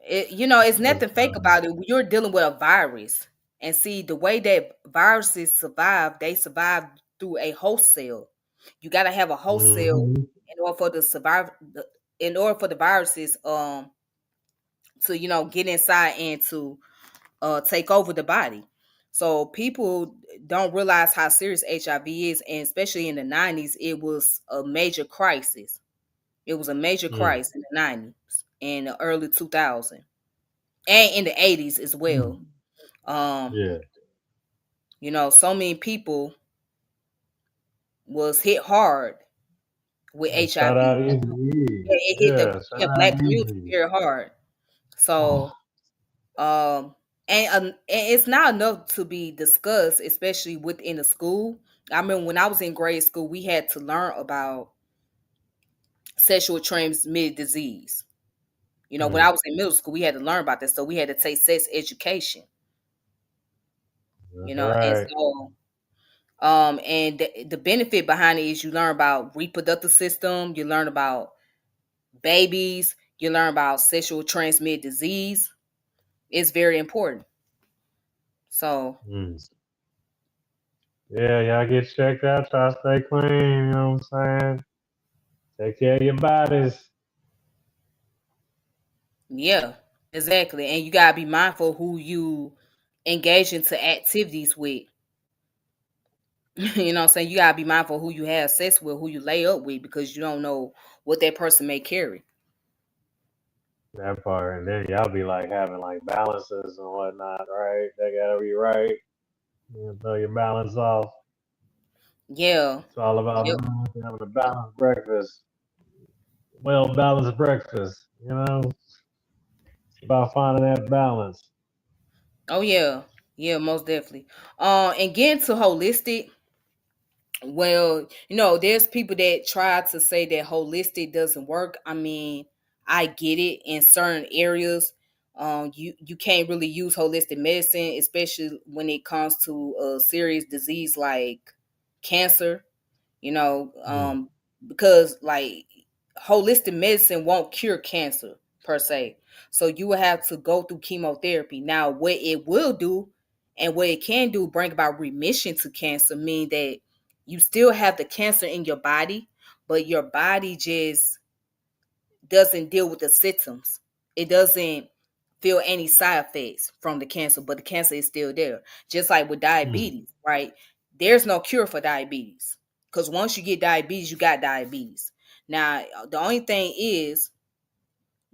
It's That's nothing fake funny. about it. You're dealing with a virus. And see, the way that viruses survive, they survive through a host cell. You got to have a host cell Mm-hmm. in order for the survive in order for the viruses to get inside and to take over the body. So people don't realize how serious HIV is, and especially in the 90s, it was a major crisis. It was a major Mm. crisis in the 90s and the early 2000s and in the 80s as well. Mm. Um, Yeah. so many people was hit hard with And shout HIV. out Easy. Yeah, it hit the Yeah, shout out black community Easy. very hard. Oh. So and it's not enough to be discussed, especially within the school. I remember when I was in grade school, we had to learn about sexual transmitted disease. When Mm. I was in middle school, we had to learn about this, so we had to take sex education. That's And right. so and the benefit behind it is you learn about reproductive system, you learn about babies, you learn about sexual transmitted disease. It's very important. So Mm. Yeah, y'all get checked out. Try to stay clean. You know what I'm saying? Take care of your bodies. yeah, exactly. And you gotta be mindful who you engage into activities with. What I'm saying? You gotta be mindful who you have sex with, who you lay up with, because you don't know what that person may carry. That part. And then y'all be like having like balances and whatnot, right? They gotta be right. You know, throw your balance off. Yeah. It's all about Yep. having a balanced breakfast. Well balanced breakfast, you know? About finding that balance. Oh yeah, yeah, most definitely. And getting to holistic. Well, there's people that try to say that holistic doesn't work. I mean, I get it in certain areas. You can't really use holistic medicine, especially when it comes to a serious disease like cancer. you know, Mm. um, because like holistic medicine won't cure cancer per se. So you will have to go through chemotherapy. Now, what it will do and what it can do bring about remission to cancer, mean that you still have the cancer in your body, but your body just doesn't deal with the symptoms. It doesn't feel any side effects from the cancer, but the cancer is still there. Just like with Mm. diabetes, right? There's no cure for diabetes because once you get diabetes, you got diabetes. Now, the only thing is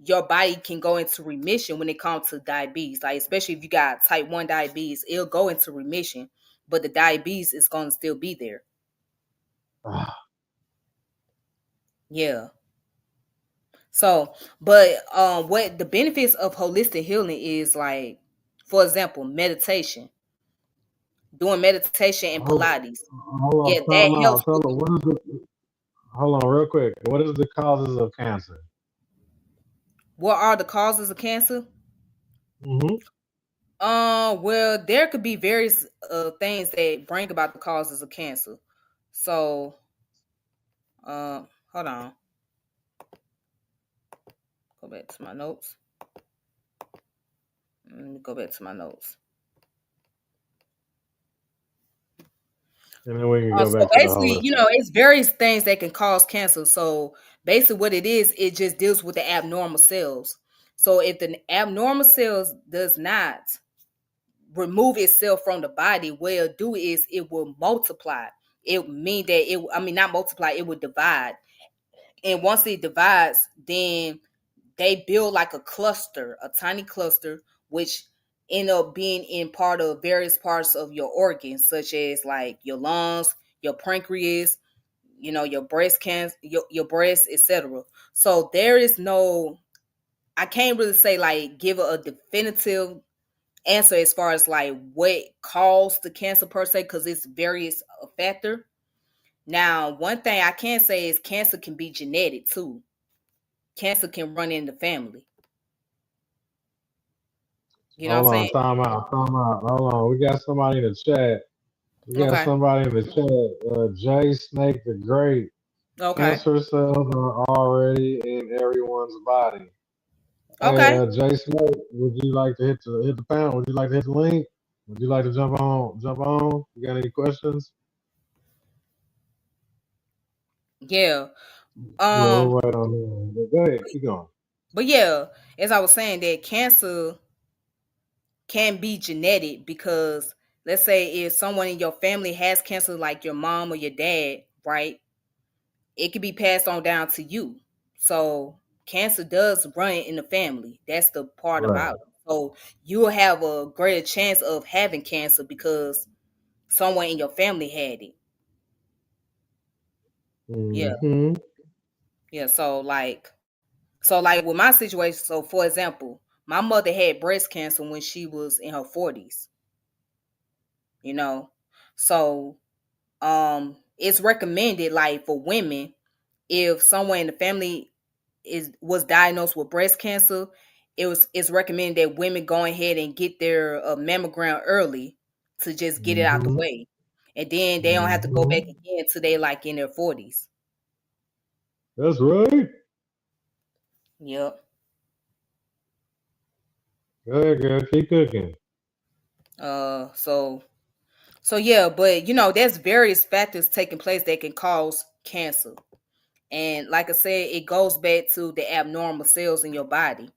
your body can go into remission when it comes to diabetes. Like, especially if you got type 1 diabetes, it'll go into remission, but the diabetes is going to still be there. Ah, Yeah. So, but what the benefits of holistic healing is, like, for example, meditation, doing meditation and hold, Pilates. hold Yeah, on, that time out. helps Tell with me, what is the, hold on, real quick. What is the causes of cancer? what are the causes of cancer? Mm-hmm. Well, there could be various things that bring about the causes of cancer. So, hold on, go back to my notes. Let me go back to my notes. And then we can go So back to the basically, holistic. it's various things that can cause cancer. So basically, what it is, it just deals with the abnormal cells. So if the abnormal cells does not remove itself from the body, what it'll do is it will multiply. It mean that I mean, not multiply, it will divide. And once it divides, then they build like a cluster, a tiny cluster, which end up being in part of various parts of your organs, such as like your lungs, your pancreas, your breast cancer, your breast, etc. So there is no, I can't really say like give a definitive answer as far as like what caused the cancer per se, because it's various factor. Now, one thing I can say is cancer can be genetic too. Cancer can run in the family. You know what I'm Hold on, saying? time out, time out. Hold on, we got somebody in the chat. We got Okay. somebody in the chat. Jay Snake the Great. Okay. Cancer cells are already in everyone's body. Hey, Okay. Jay Snake, would you like to hit the panel? Would you like to hit the link? Would you like to jump on? Jump on? You got any questions? Yeah. Yeah, Um, we'll wait on them. But go ahead, keep going. but yeah, as I was saying, that cancer can be genetic because let's say if someone in your family has cancer, like your mom or your dad, right? It could be passed on down to you. So cancer does run in the family. That's the part Right. about it. So you'll have a greater chance of having cancer because someone in your family had it. Yeah. Mm-hmm. Yeah. So like with my situation, so for example, my mother had breast cancer when she was in her 40s, you know. So it's recommended like for women, if someone in the family was diagnosed with breast cancer, it's recommended that women go ahead and get their mammogram early to just get it out the Mm-hmm. way. And then they don't have to go back Mm-hmm. again till they like in their 40s. That's right. Yep. Go ahead, girl. Keep cooking. So yeah, but there's various factors taking place that can cause cancer. And like I said, it goes back to the abnormal cells in your body.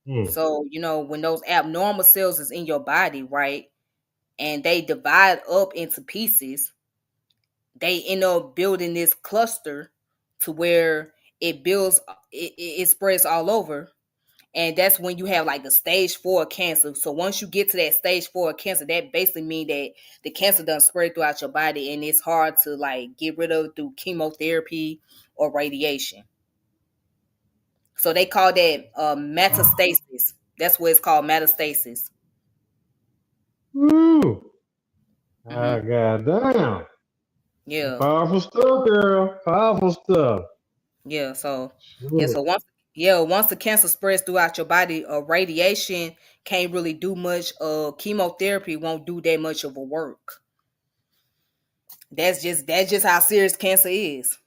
Mm. So, when those abnormal cells is in your body, right, and they divide up into pieces, they end up building this cluster to where it builds, it spreads all over. And that's when you have like the stage 4 cancer. So once you get to that stage 4 cancer, that basically means that the cancer done spread throughout your body and it's hard to like get rid of through chemotherapy or radiation. So they call that metastasis. That's what it's called, metastasis. Woo! Ah, Hmm. goddamn. Yeah, Powerful stuff, girl. Powerful stuff. yeah. So yeah, Shit. so once the cancer spreads throughout your body, radiation can't really do much. Chemotherapy won't do that much of a work. That's just how serious cancer is.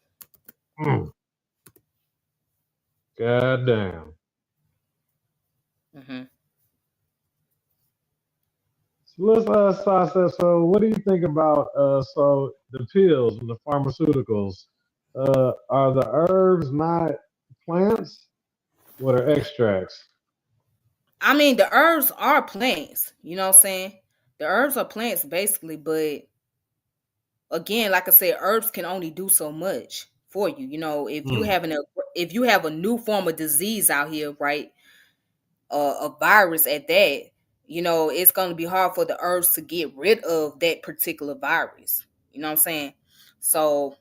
Mm, goddamn. Hmm. So let's so what do you think about so the pills and the pharmaceuticals? Are the herbs not plants? What are extracts? I mean, the herbs are plants. You know what I'm saying? The herbs are plants basically, but again, like I said, herbs can only do so much for you. You know, Mm, if you have a new form of disease out here, right? A virus at that, you know, it's going to be hard for the herbs to get rid of that particular virus. You know what I'm saying? So,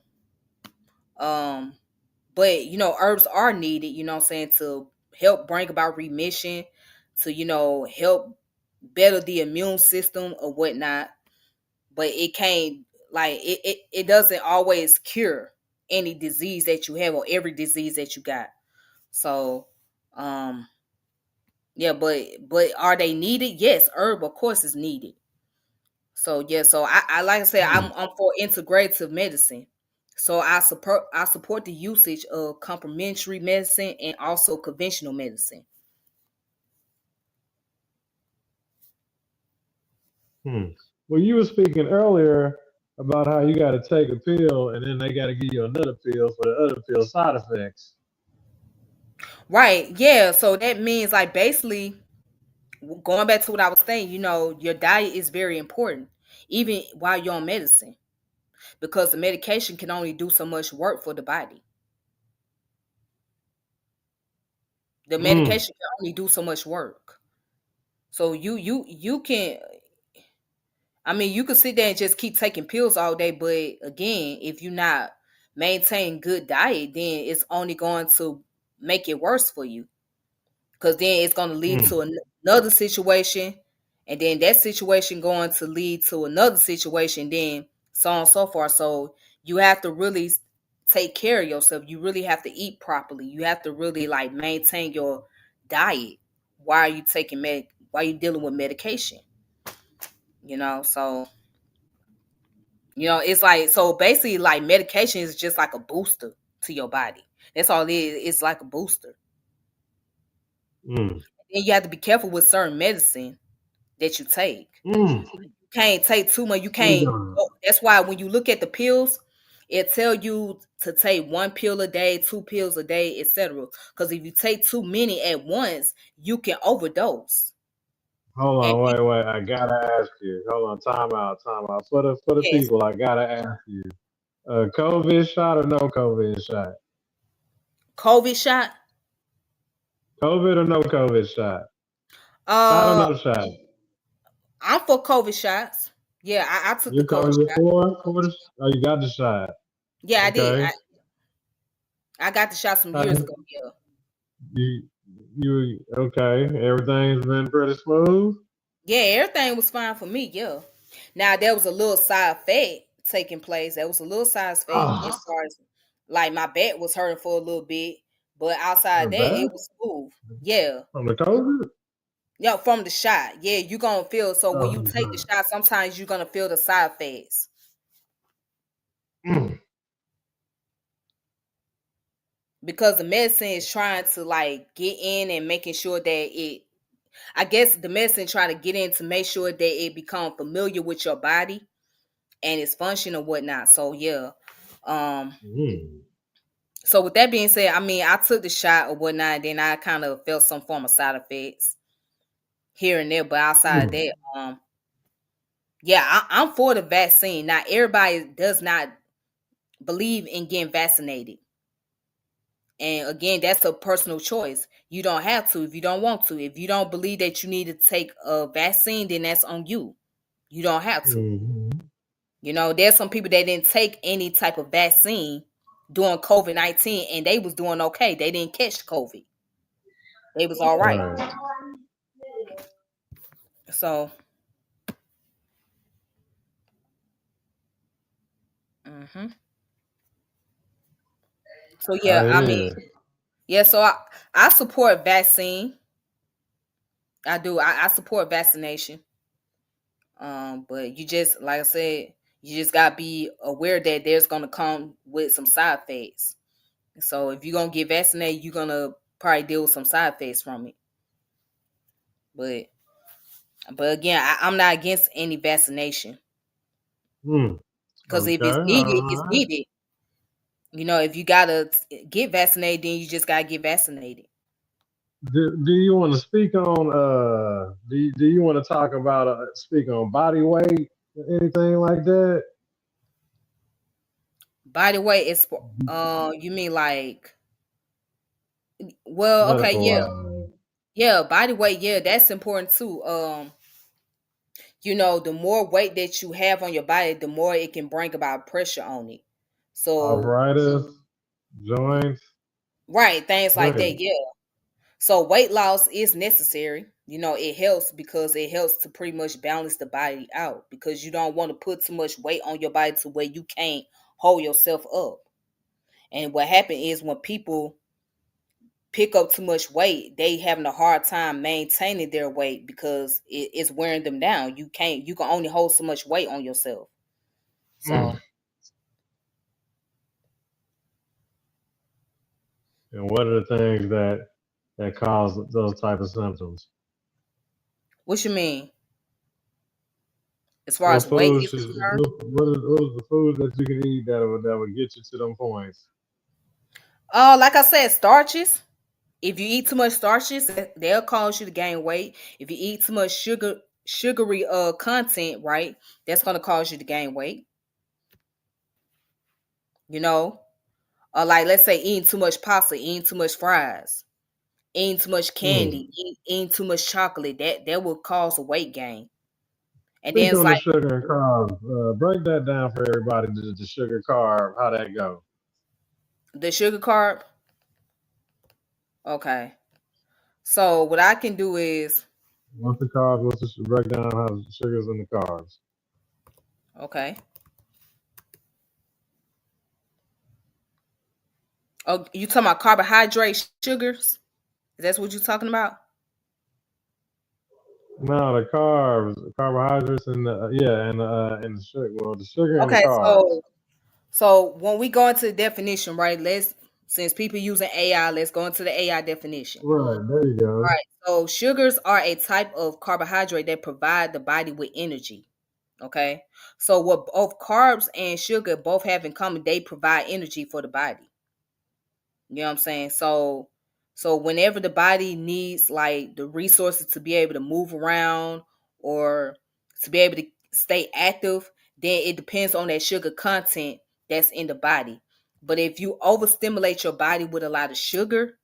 um, but you know, herbs are needed. You know what I'm saying, to help bring about remission, to help better the immune system or whatnot. But it can't, like it doesn't always cure any disease that you have or every disease that you got. So um yeah, but are they needed? Yes, herb of course is needed. So yeah, so I like I said, mm, I'm for integrative medicine. So I support the usage of complementary medicine and also conventional medicine. mm. Well, you were speaking earlier about how you got to take a pill and then they got to give you another pill for the other pill side effects. Right. Yeah. So that means, like, basically, going back to what I was saying, your diet is very important, even while you're on medicine, because the medication can only do so much work for the body. The Mm, medication can only do so much work. So you can, I mean, you could sit there and just keep taking pills all day, but again, if you're not maintaining good diet, then it's only going to make it worse for you. Because then it's going to lead mm, to another situation, and then that situation going to lead to another situation, then so on and so forth. So you have to really take care of yourself. You really have to eat properly. You have to really, like, maintain your diet while you taking while you dealing with medication. So it's like, so basically, like, medication is just like a booster to your body. That's all it is. It's like a booster. mm, Then you have to be careful with certain medicine that you take. mm. You can't take too much. You Speak can't. on Oh, that's why when you look at the pills, it tell you to take one pill a day, two pills a day, etc. Because if you take too many at once, you can overdose. Hold And on, wait. I gotta ask you. Hold on, time out. For the yes, people, I gotta ask you. COVID shot or no COVID shot? COVID shot. COVID or no COVID shot? Shot or Uh, no shot? I'm for COVID shots. Yeah, I took the You COVID COVID shot. before? Oh, you got the shot. Yeah, I did. Okay. I got the shot some How years ago. Yeah. you you okay? Everything's been pretty smooth. Yeah, everything was fine for me. Yeah. Now there was a little side effect taking place. There was a little side effect as Ah, far as, like, my back was hurting for a little bit, but outside you're that, back it was smooth. Yeah. from the COVID. Yeah, from the shot. Yeah, you're gonna feel, so when you Oh, take the shot, sometimes you're gonna feel the side effects. mm, Because the medicine is trying to, like, get in and making sure that it, I guess the medicine trying to get in to make sure that it become familiar with your body and its function or whatnot. So yeah. Um, mm, so with that being said, I mean, I took the shot or whatnot, and then I kind of felt some form of side effects here and there, but outside of mm, that, yeah, I'm for the vaccine. Now, everybody does not believe in getting vaccinated. And again, that's a personal choice. You don't have to if you don't want to. If you don't believe that you need to take a vaccine, then that's on you. You don't have to. mm, There's some people that didn't take any type of vaccine during COVID-19, and they was doing okay. They didn't catch COVID. They was all right. Right. So, hmm so I yeah, I hear mean, you. yeah. So I support vaccine. I do. I support vaccination. But you just like I said, you just gotta be aware that there's gonna come with some side effects. So if you're gonna get vaccinated, you're gonna probably deal with some side effects from it. But again, I'm not against any vaccination Hmm. because if Okay. it's needed, it's All right. needed. If you gotta get vaccinated, then you just gotta get vaccinated. Do you want to speak on do you want to talk about speak on body weight or anything like that? By the way, it's you mean like well, okay, Medical yeah, wise. yeah, body weight, yeah, that's important too. The more weight that you have on your body, the more it can bring about pressure on it. So, Arthritis, joints. right, things Go like that, ahead. yeah. So weight loss is necessary. It helps because it helps to pretty much balance the body out because you don't want to put too much weight on your body to where you can't hold yourself up. And what happens is when people pick up too much weight, they having a hard time maintaining their weight because it's wearing them down. You can only hold so much weight on yourself. Mm. So And what are the things that cause those type of symptoms? what you mean? As far What as weight foods is should concerned? what is the food that you can eat that would get you to them points? Like I said, starches. If you eat too much starches, they'll cause you to gain weight. If you eat too much sugary content, right, that's gonna cause you to gain weight. You know, like let's say eating too much pasta, eating too much fries, eating too much Mm. candy, eating too much chocolate, that will cause a weight gain. And then Speak it's on the like sugar and carbs. Break that down for everybody. The sugar carb, how that go? the sugar carb. Okay, so what I can do is What's the carbs? Break down how the sugars and the carbs? okay. Oh, you talking about carbohydrate sugars? That's what you're talking about? No, the carbs, carbohydrates, and and the sugar. Well, the sugar and the Okay, carbs. so when we go into the definition, right? Since people using AI, let's go into the AI definition. Right there you All go. right. So sugars are a type of carbohydrate that provide the body with energy. Okay. So what both carbs and sugar both have in common, they provide energy for the body. You know what I'm saying? So whenever the body needs like the resources to be able to move around or to be able to stay active, then it depends on that sugar content that's in the body. But if you overstimulate your body with a lot of sugar,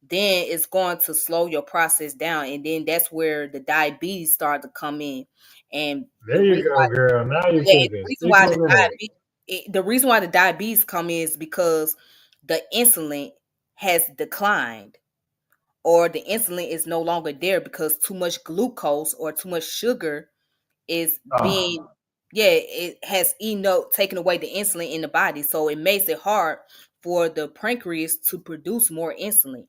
then it's going to slow your process down. And then that's where the diabetes start to come in. And There you go, girl. Now you're the cooking. reason Speak why on that. the reason why the diabetes come in is because the insulin has declined or the insulin is no longer there because too much glucose or too much sugar is Ah, being it has taken away the insulin in the body, so it makes it hard for the pancreas to produce more insulin.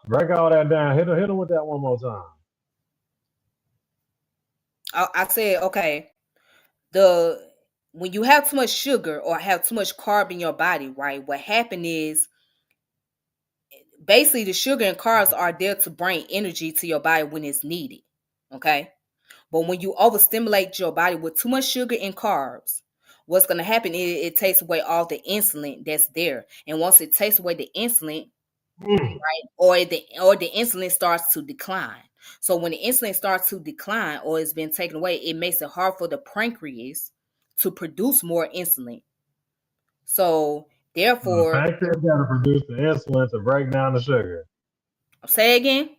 break all that down. Hit 'em with that one more time. I said, okay, the when you have too much sugar or have too much carb in your body, right, what happened is basically the sugar and carbs are there to bring energy to your body when it's needed. Okay. But when you overstimulate your body with too much sugar and carbs, what's going to happen is it takes away all the insulin that's there. And once it takes away the insulin, Mm. or the insulin starts to decline. So when the insulin starts to decline or it's been taken away, it makes it hard for the pancreas to produce more insulin. So The therefore, pancreas got to produce the insulin to break down the sugar. say again.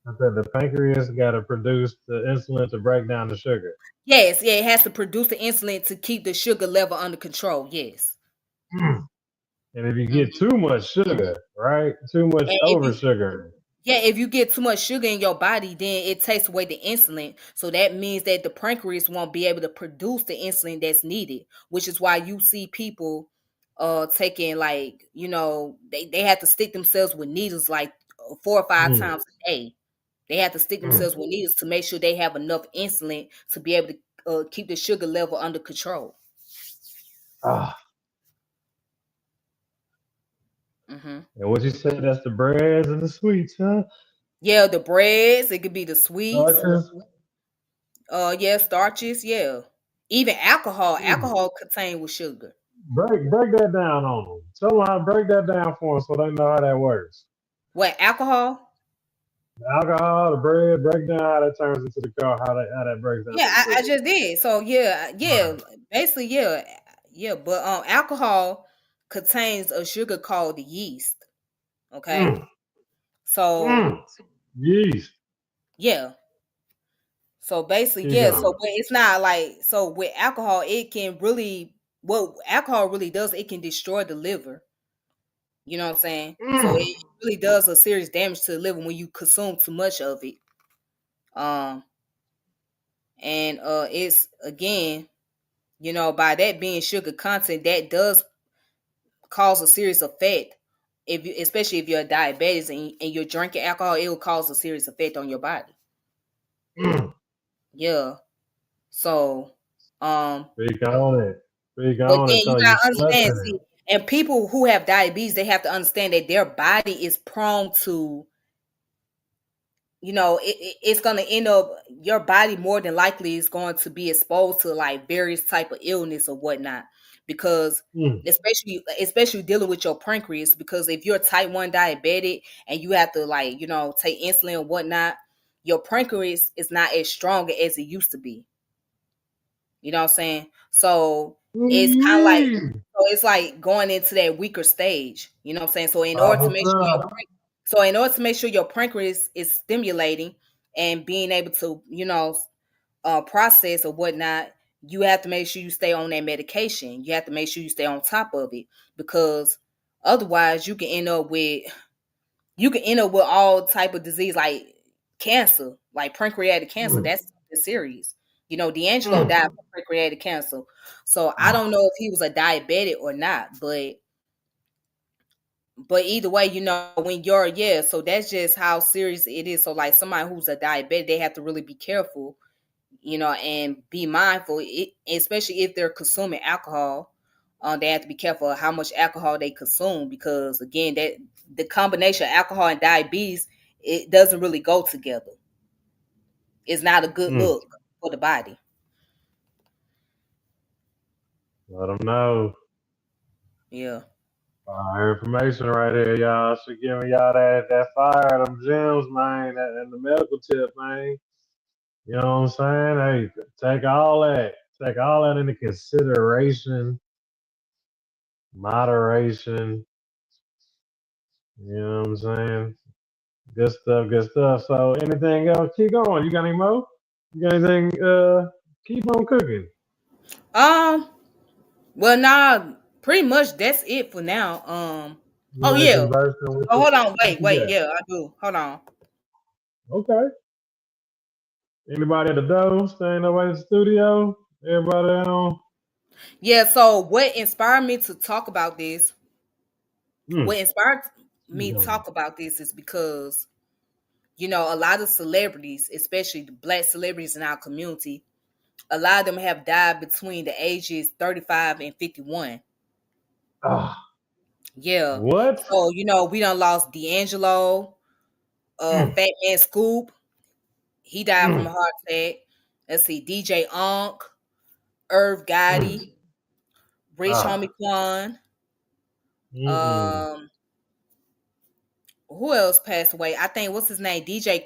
I said the pancreas got to produce the insulin to break down the sugar. Yes, yeah, it has to produce the insulin to keep the sugar level under control. Yes. Mm. And if you get Mhm. too much sugar, right? Too much And if over you sugar. Yeah, if you get too much sugar in your body, then it takes away the insulin. So that means that the pancreas won't be able to produce the insulin that's needed, which is why you see people taking like, they have to stick themselves with needles like 4 or 5 Mm, times a day. They have to stick mm. themselves with needles to make sure they have enough insulin to be able to keep the sugar level under control. Ah, Hmm. and what you said, that's the breads and the sweets, huh? Yeah, the breads, it could be the sweets. Starches. Yeah, starches, yeah. Even alcohol. Mm. Alcohol contained with sugar. Break that down on them. Tell them how break that down for them so they know how that works. What, alcohol? The alcohol, the bread, break down how that turns into the car, how that breaks down Yeah, to I sugar. just did. So yeah, Right. basically, yeah. But alcohol contains a sugar called the yeast. Okay. Mm, So mm. Yeast. yeah. So basically, Keep yeah. So going. but it's not like, so with alcohol, it can really, what alcohol really does, it can destroy the liver. You know what I'm saying? So Mm, it really does a serious damage to the liver when you consume too much of it. Um, and it's again, by that being sugar content, that does cause a serious effect. If you, especially if you're diabetes and you're drinking alcohol, it will cause a serious effect on your body. mm. Yeah. So, um, Speak on it. Speak but on then it. you So you gotta understand, stressing see, and people who have diabetes, they have to understand that their body is prone to, it's going to end up, your body more than likely is going to be exposed to like various type of illness or whatnot, because it. Mm, especially dealing with your pancreas, because if you're type 1 diabetic and you have to, like, take insulin or whatnot, your pancreas is not as strong as it used to be. You know what I'm saying? So it's kind of like, mm. going into that weaker stage. You know what I'm saying? So in order to Papa make sure Star. your pancreas is stimulating and being able to, process or whatnot, you have to make sure you stay on that medication. You have to make sure you stay on top of it, because otherwise you can end up with all type of disease like cancer, like pancreatic cancer. Mm, That's serious. D'Angelo mm. died from pancreatic cancer. So I don't know if he was a diabetic or not, but either way, when you're, yeah, so that's just how serious it is. So like somebody who's a diabetic, they have to really be careful, and be mindful, especially if they're consuming alcohol. They have to be careful of how much alcohol they consume, because again, that the combination of alcohol and diabetes, it doesn't really go together. It's not a good Mm. look for the body. Let them know. Yeah. Information right here, y'all. She giving y'all that fire, them gems, man, and the medical tip, man. You know what I'm saying? Hey, take all that. Take all that into consideration, moderation. You know what I'm saying? Good stuff, good stuff. So anything else? Keep going. You got any more? You got anything? Keep on cooking. Um. Well, nah. Pretty much that's it for now. Oh You ain't yeah. conversing with Oh, you. hold on. What Wait. you Wait. got? Yeah, I do. Hold on. Okay. Anybody at the door? Staying over in the studio? Everybody on? Yeah. So what inspired me to talk about this? Hmm. What inspired Keep me to going. talk about this is because, a lot of celebrities, especially the black celebrities in our community, a lot of them have died between the ages 35 and 51. Ah, Yeah. what? So, we done lost D'Angelo, Mm, Fat Man Scoop. He died from a mm, heart attack. Let's see, DJ Unk, Irv mm. Gotti, Rich Ah. Homie Quan. Mm-mm. Um, who else passed away? I think, what's his name? DJ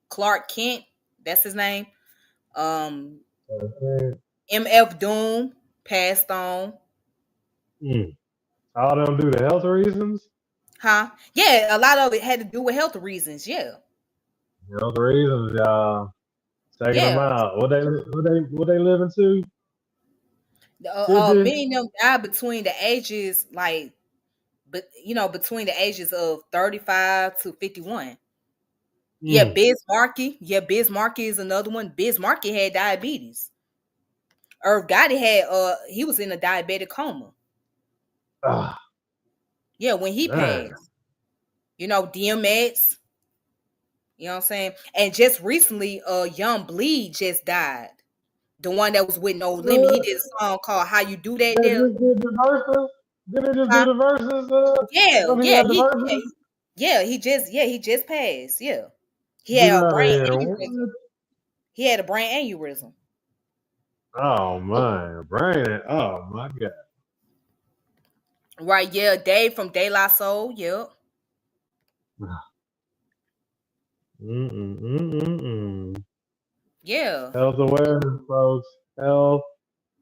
Clark Kent. That's his name. Um, Okay. MF Doom passed on. Mm. All them due to health reasons? Huh? Yeah, a lot of it had to do with health reasons. Yeah. Health reasons, y'all. Taking them Yeah. out. What they living to? Many 50? of them died between the ages like but between the ages of 35 to 51. Yeah, Mm. Biz Markie. Yeah, Biz Markie is another one. Biz Markie had diabetes. Irv Gotti had he was in a diabetic coma. Ah, Yeah, when he dang. passed. DMX, you know what I'm saying? And just recently, Young Bleed just died. The one that was with No Limit. He What? did a song called How You Do That They there. just did the verses? Did they just do Huh? the verses? Yeah, When he yeah, had the verses? he just passed. Yeah. He Get had a out of brain here. aneurysm. What? He had a brain aneurysm. Oh, man. Brandon. Oh, my God. Right, yeah. Dave from De La Soul, yep. Mm-mm-mm-mm-mm. Yeah. Health awareness, folks. Health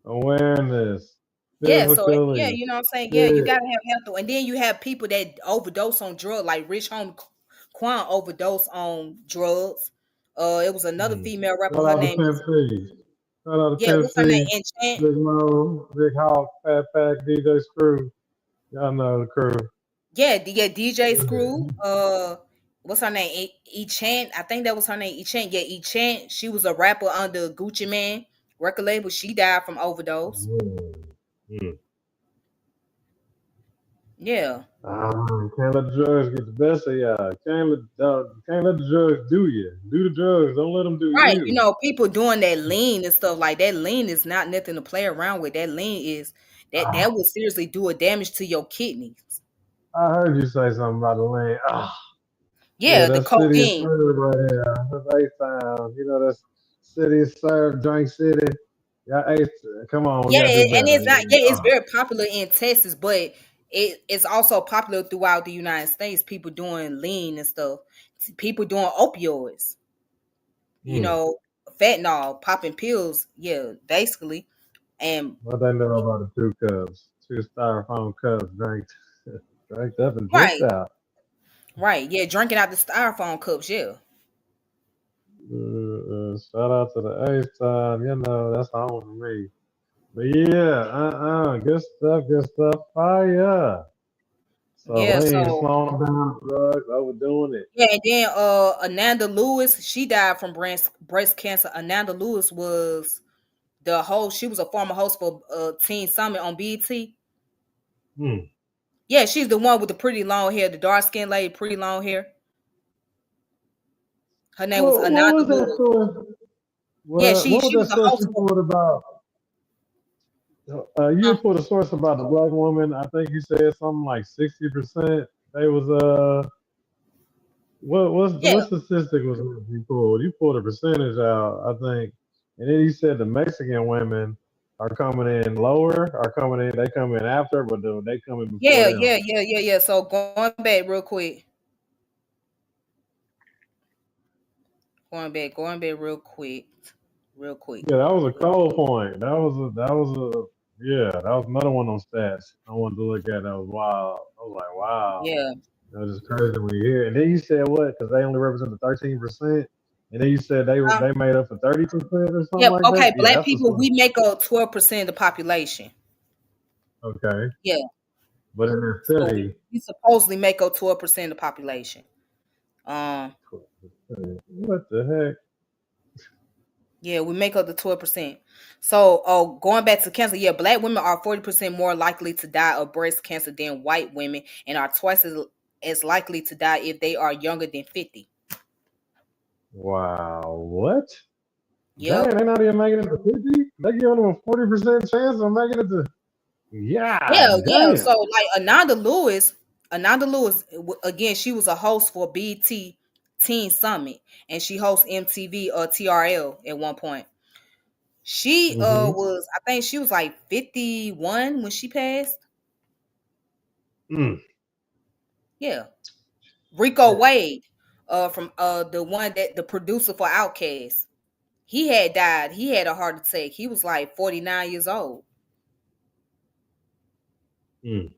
awareness. Yeah, so yeah, Physically. you know what I'm saying? Yeah, you Fit. gotta have health. And then you have people that overdose on drugs, like Rich Homie Quan overdosed on drugs. It was another Mm. female rapper, Shout her out to name Pimp is C. Shout out to yeah, Pimp what's her name? C. Enchant. Big Mo, Big Hawk, Fat Pack, DJ Screw. Y'all know the crew. Yeah, DJ Screw. What's her name? Enchant. I think that was her name. Enchant. Yeah, Enchant. She was a rapper under Gucci Man record label. She died from overdose. Mm. Yeah. Can't let the drugs get the best of y'all. Can't let the drugs do you. Do the drugs. Don't let them do Right. you. People doing that lean and stuff like that. Lean is not nothing to play around with. That lean is that Ah, will seriously do a damage to your kidneys. I heard you say something about the lane. Ah, yeah, Yeah, the that city is codeine. served right here. That's A-Town. That's city is served, Drink City. Yeah, come on, we Yeah, gotta do and better. it's not. Yeah. Yeah, it's very popular in Texas, but it's also popular throughout the United States. People doing lean and stuff. People doing opioids. You Hmm. know, fentanyl, popping pills. Yeah, basically, and What they know about the 2 cups? 2 styrofoam cups drank up and dripped right, out. right. Yeah, drinking out the styrofoam cups. Yeah. Shout out to the A-Town. That's home for me. But yeah, good stuff. Fire. So Yeah, lean, so slowing down drugs, overdoing it. yeah, and then Ananda Lewis, she died from breast cancer. Ananda Lewis was the host, she was a former host for Teen Summit on BET. Hmm. Yeah, she's the one with the pretty long hair, the dark skinned lady, pretty long hair. Her name was What Ananda was that Lewis. story? Yeah, What was she that was a source host you for pulled about? You um, put a source about the black woman. I think you said something like 60%. They was yeah, what statistic was it you pulled? You pulled a percentage out, I think, and then you said the Mexican women are coming in lower, are coming in. They come in after, but they come in before them. yeah. So going back real quick. Going back real quick. Real quick. Yeah, that was a cold point. That was another one of those stats I wanted to look at. That was wild. I was like, wow, Yeah. that was just crazy when you hear it. And then you said what? Because they only represent the 13%, and then you said they made up for 30% or something Yeah, like that. okay. Yeah, Black that's what's people, up. we make up 12% of the population. Okay, Yeah. but in the So we, city, we supposedly make up 12% of the population. Um, what the heck? yeah, we make up the 12%. So going back to cancer, yeah, black women are 40% more likely to die of breast cancer than white women and are twice as likely to die if they are younger than 50. Wow, what? Dang, Yep. they not even making it to 50. They giving them a 40% chance of making it to. Yeah, Yeah, yeah. damn. So like Ananda Lewis again, she was a host for BET Teen Summit, and she hosts MTV or TRL at one point. She Mm-hmm. was, I think she was like 51 when she passed. Mm. Yeah. Rico Wade, from the one that the producer for Outkast. He had died. He had a heart attack. He was like 49 years old. Mm.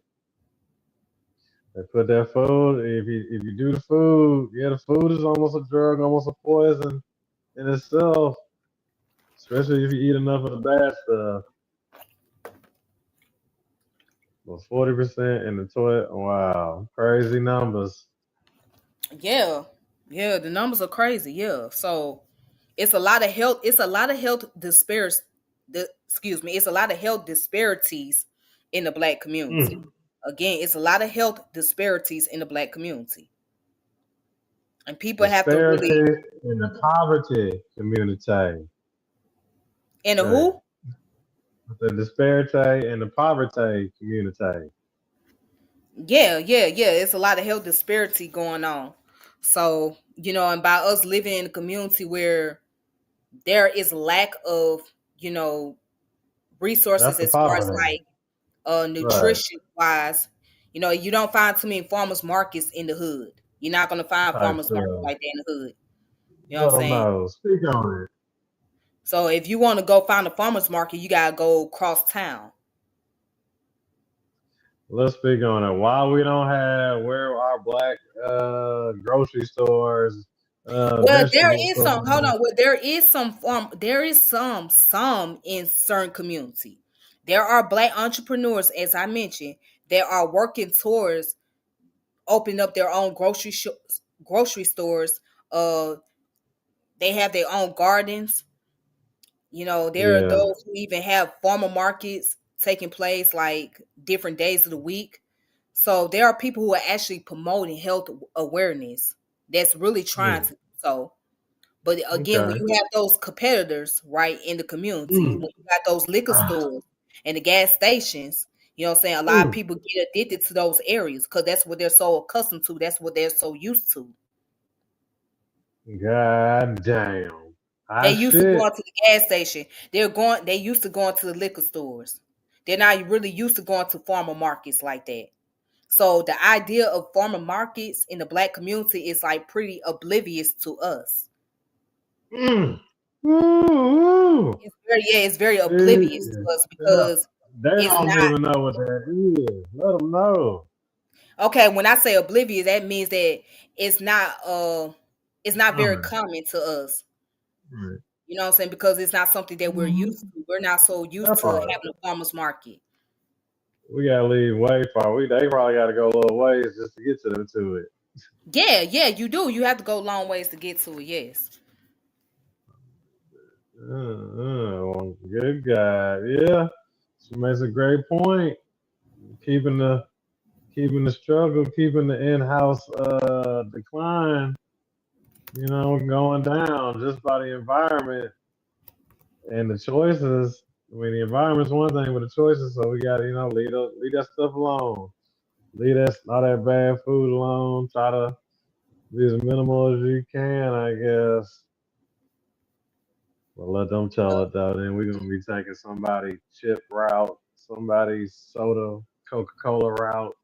They put that food. If you do the food, yeah, the food is almost a drug, almost a poison in itself. Especially if you eat enough of the bad stuff. But 40% in the toilet. Wow, crazy numbers. Yeah, yeah, the numbers are crazy. Yeah, so it's a lot of health. It's a lot of health disparities. Excuse me. It's a lot of health disparities in the Black community. Mm. Again, it's a lot of health disparities in the Black community, and people have to really. Disparity in the poverty community. And the Okay. who? The disparity in the poverty community. Yeah, yeah, yeah. It's a lot of health disparity going on. So and by us living in a community where there is lack of you know That's resources the as far as poverty. like Right. nutrition wise. You don't find too many farmers markets in the hood. You're not gonna find Type farmers markets stuff. like that in the hood. You know what I'm Let them saying? know. Speak on it. So if you want to go find a farmers market, you gotta go cross town. Let's speak on it. Why we don't have where our black grocery stores, Well, there vegetable is some. Hold stores. on. Well, there is some farm. There is some in certain community. There are black entrepreneurs, as I mentioned, that are working towards opening up their own grocery stores. Uh, they have their own gardens. There are Yeah. those who even have farmer markets taking place like different days of the week. So there are people who are actually promoting health awareness that's really trying Mm. to do so. But again, when Okay. you have those competitors right in the community, Mm. when you got those liquor Ah. stores and the gas stations, you know what I'm saying? A lot of Mm. people get addicted to those areas because that's what they're so accustomed to. That's what they're so used to. God damn. They I used to shit. going to the gas station. They used to going to the liquor stores. They're not really used to going to farmer markets like that. So the idea of farmer markets in the black community is like pretty oblivious to us. Mm. Ooh. It's very oblivious Yeah. to us Yeah. because They it's don't not even know what that is. Let them know. okay. When I say oblivious, that means that it's not it's not very Common. common to us. Right. You know what I'm saying? Because it's not something that we're used Mhm. to. We're not so used That to part. having a farmer's market. We gotta leave way far. They probably gotta go a little ways just to get to it. Yeah, yeah, you do. You have to go long ways to get to it. Yes. Well, good guy. Yeah, she makes a great point. Keeping the keeping the struggle, keeping the in-house decline, going down just by the environment and the choices. I mean, the environment's one thing, but the choices. So we gotta, leave that stuff alone. Leave that all that bad food alone. Try to be as minimal as you can, I guess. Well, let them tell it though. Then we're gonna be taking somebody chip route, somebody's soda, Coca-Cola route.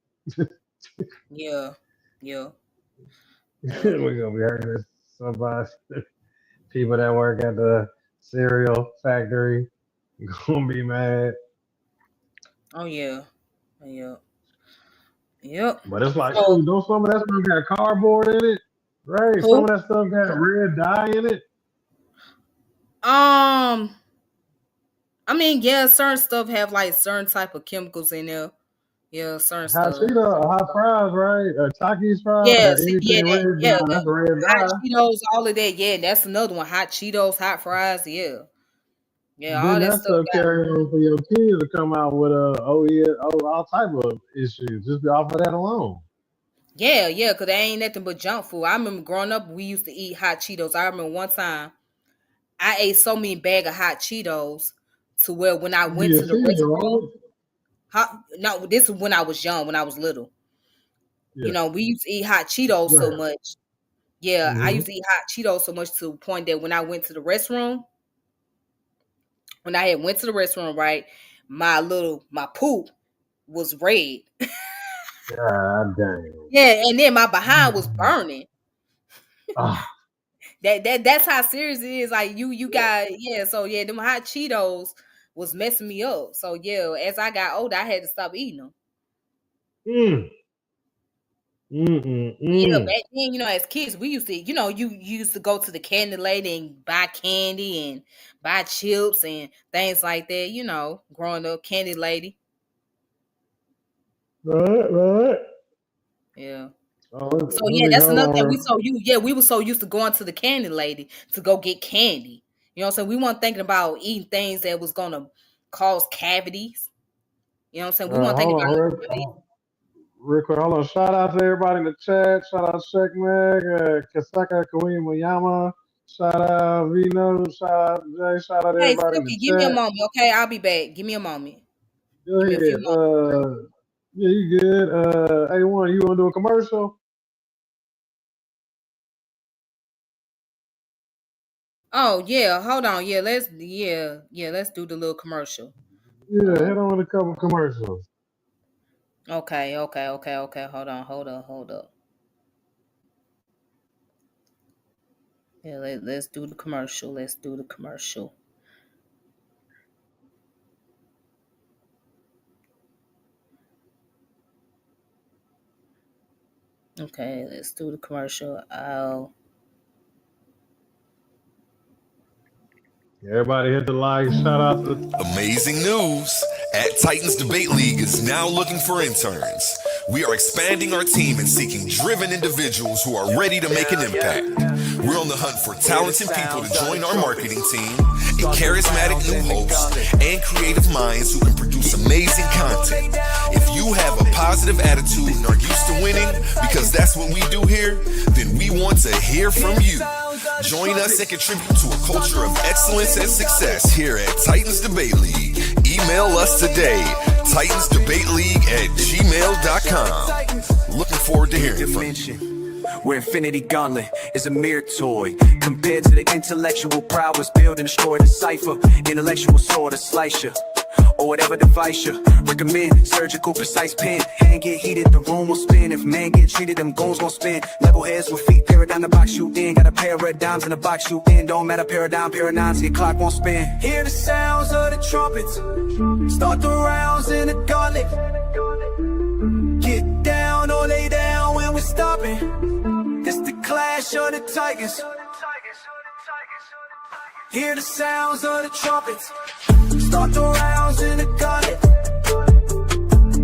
Yeah. Yeah. Yeah. We're gonna be hurting somebody, people that work at the cereal factory, gonna be mad. Oh yeah. Yeah. Yep. But it's like, So shoot, don't some of that stuff got cardboard in it? Right? Some who? of that stuff got red dye in it. Um I mean, yeah, certain stuff have like certain type of chemicals in there. Yeah, certain Hot stuff. Cheeto, hot fries, right? Takis fries, Yeah, got see, yeah, anything that, red yeah, dye, the that's red hot dye. Cheetos, all of that. Yeah, that's another one. Hot Cheetos, hot fries. Yeah, yeah, all Then that that stuff stuff got. carry on for your kids to come out with all type of issues just off of that alone. Yeah, yeah, because they ain't nothing but junk food. I remember growing up, we used to eat hot Cheetos. I remember one time I ate so many bag of hot Cheetos to where when I You be went a to the teenager, restroom, right? no, this is when I was young, when I was little. Yeah. We used to eat hot Cheetos so Right. much. Yeah, I used Mm-hmm. to eat hot Cheetos so much to the point that when I went to the restroom, when I had went to the restroom, right, my poop was red. God damn. Yeah, and then my behind was burning. Ah, That's how serious it is. Like you got yeah. So yeah, them hot Cheetos was messing me up. So yeah, as I got older, I had to stop eating them. mm, Yeah, mm. back then, as kids, we used to, you used to go to the candy lady and buy candy and buy chips and things like that. Growing up, candy lady. Right. Yeah. Oh, So let yeah, me that's hold another thing. on. We were so used to going to the candy lady to go get candy. You know what I'm saying? We weren't thinking about eating things that was gonna cause cavities. You know what I'm saying? We weren't thinking Hold about on, real quick. Hold on. Shout out to everybody in the chat. Shout out Shek Meg, Kasaka Kawhi Mayama. Shout out Vino. Shout out Jay. Shout out hey, everybody in the Silky, give me a chat. moment, okay? I'll be back. Give me a moment. Go Give me a few ahead. moments. Yeah, you good. A1, you want to do a commercial? Oh yeah, hold on. Let's do the little commercial. Yeah, Um, head on with a couple commercials. okay. Hold up. Yeah, let's do the commercial. Let's do the commercial. Okay, let's do the commercial. Everybody hit the like. Shout out to the. Amazing news! At Titans Debate League is now looking for interns. We are expanding our team and seeking driven individuals who are ready to make an impact. We're on the hunt for talented people to join our marketing team, a charismatic new host, and creative minds who can produce amazing content. If you have a positive attitude and are used to winning, because that's what we do here, then we want to hear from you. Join us and contribute to a culture of excellence and success here at Titans Debate League. Email us today, titansdebateleague@gmail.com. Looking forward to hearing from you. Where Infinity Gauntlet is a mere toy compared to the intellectual prowess build and destroy the cipher. Intellectual sword to slice you, or whatever device you recommend. Surgical precise pen, hand get heated, the room will spin. If man get treated, them goons gon' spin. Level heads with feet, paradigm the box shoot in. Got a pair of red dimes in the box shoot in. Don't matter paradigms, your clock won't spin. Hear the sounds of the trumpets, start the rounds in the gauntlet. Get down or lay down when we're stopping. It's the clash of the titans. Hear the sounds of the trumpets, start the rounds in the gauntlet.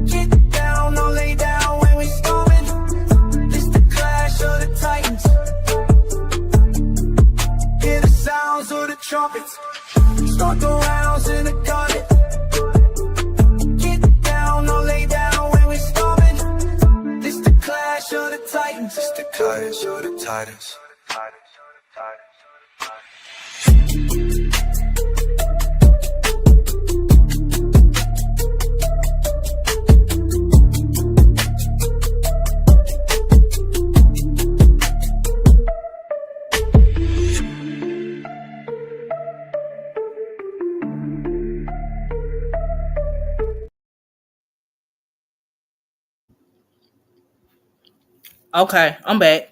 Get down or lay down when we storming. It's the clash of the titans. Hear the sounds of the trumpets, start the rounds in the gauntlet. Get down or lay down when we storming. It's the clash of the titans. It's the clash of the titans. Okay, I'm back.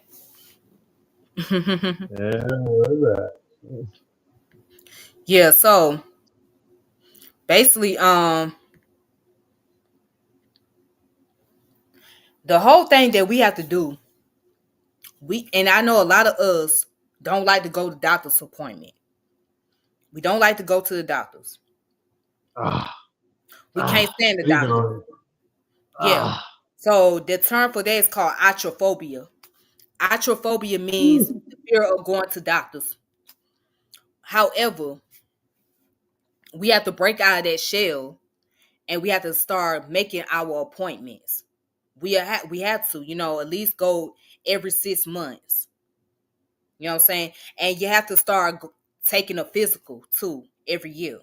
Yeah, what is that? Yeah, so basically, the whole thing that we have to do, and I know a lot of us don't like to go to doctor's appointment. We don't like to go to the doctors. Ah, We can't stand the speaking doctor. on it. Yeah. So the term for that is called atrophobia. Atrophobia means the fear of going to doctors. However, we have to break out of that shell and we have to start making our appointments. We have to, at least go every 6 months. You know what I'm saying? And you have to start taking a physical too every year.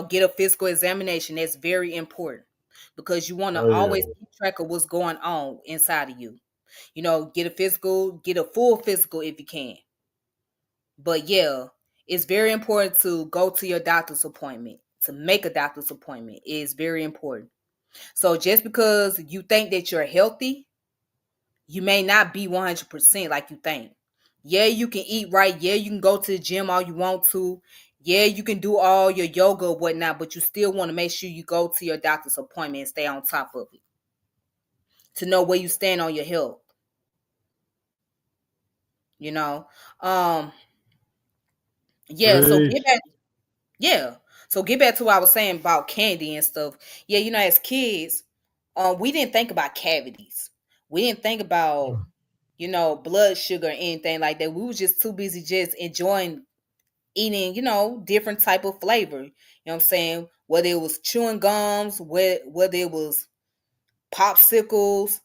Get a physical examination. That's very important because you want to Oh always yeah. keep track of what's going on inside of you. Get a physical, get a full physical if you can. But yeah, it's very important to go to your doctor's appointment. To make a doctor's appointment is very important. So just because you think that you're healthy, you may not be 100% like you think. Yeah, you can eat right. Yeah, you can go to the gym all you want to. Yeah, you can do all your yoga or whatnot, but you still want to make sure you go to your doctor's appointment and stay on top of it to know where you stand on your health. You know, um, yeah. So Preach. get back. Yeah. So get back to what I was saying about candy and stuff. Yeah, as kids, we didn't think about cavities. We didn't think about, blood sugar or anything like that. We were just too busy just enjoying eating, different type of flavor. You know what I'm saying? Whether it was chewing gums, whether it was popsicles,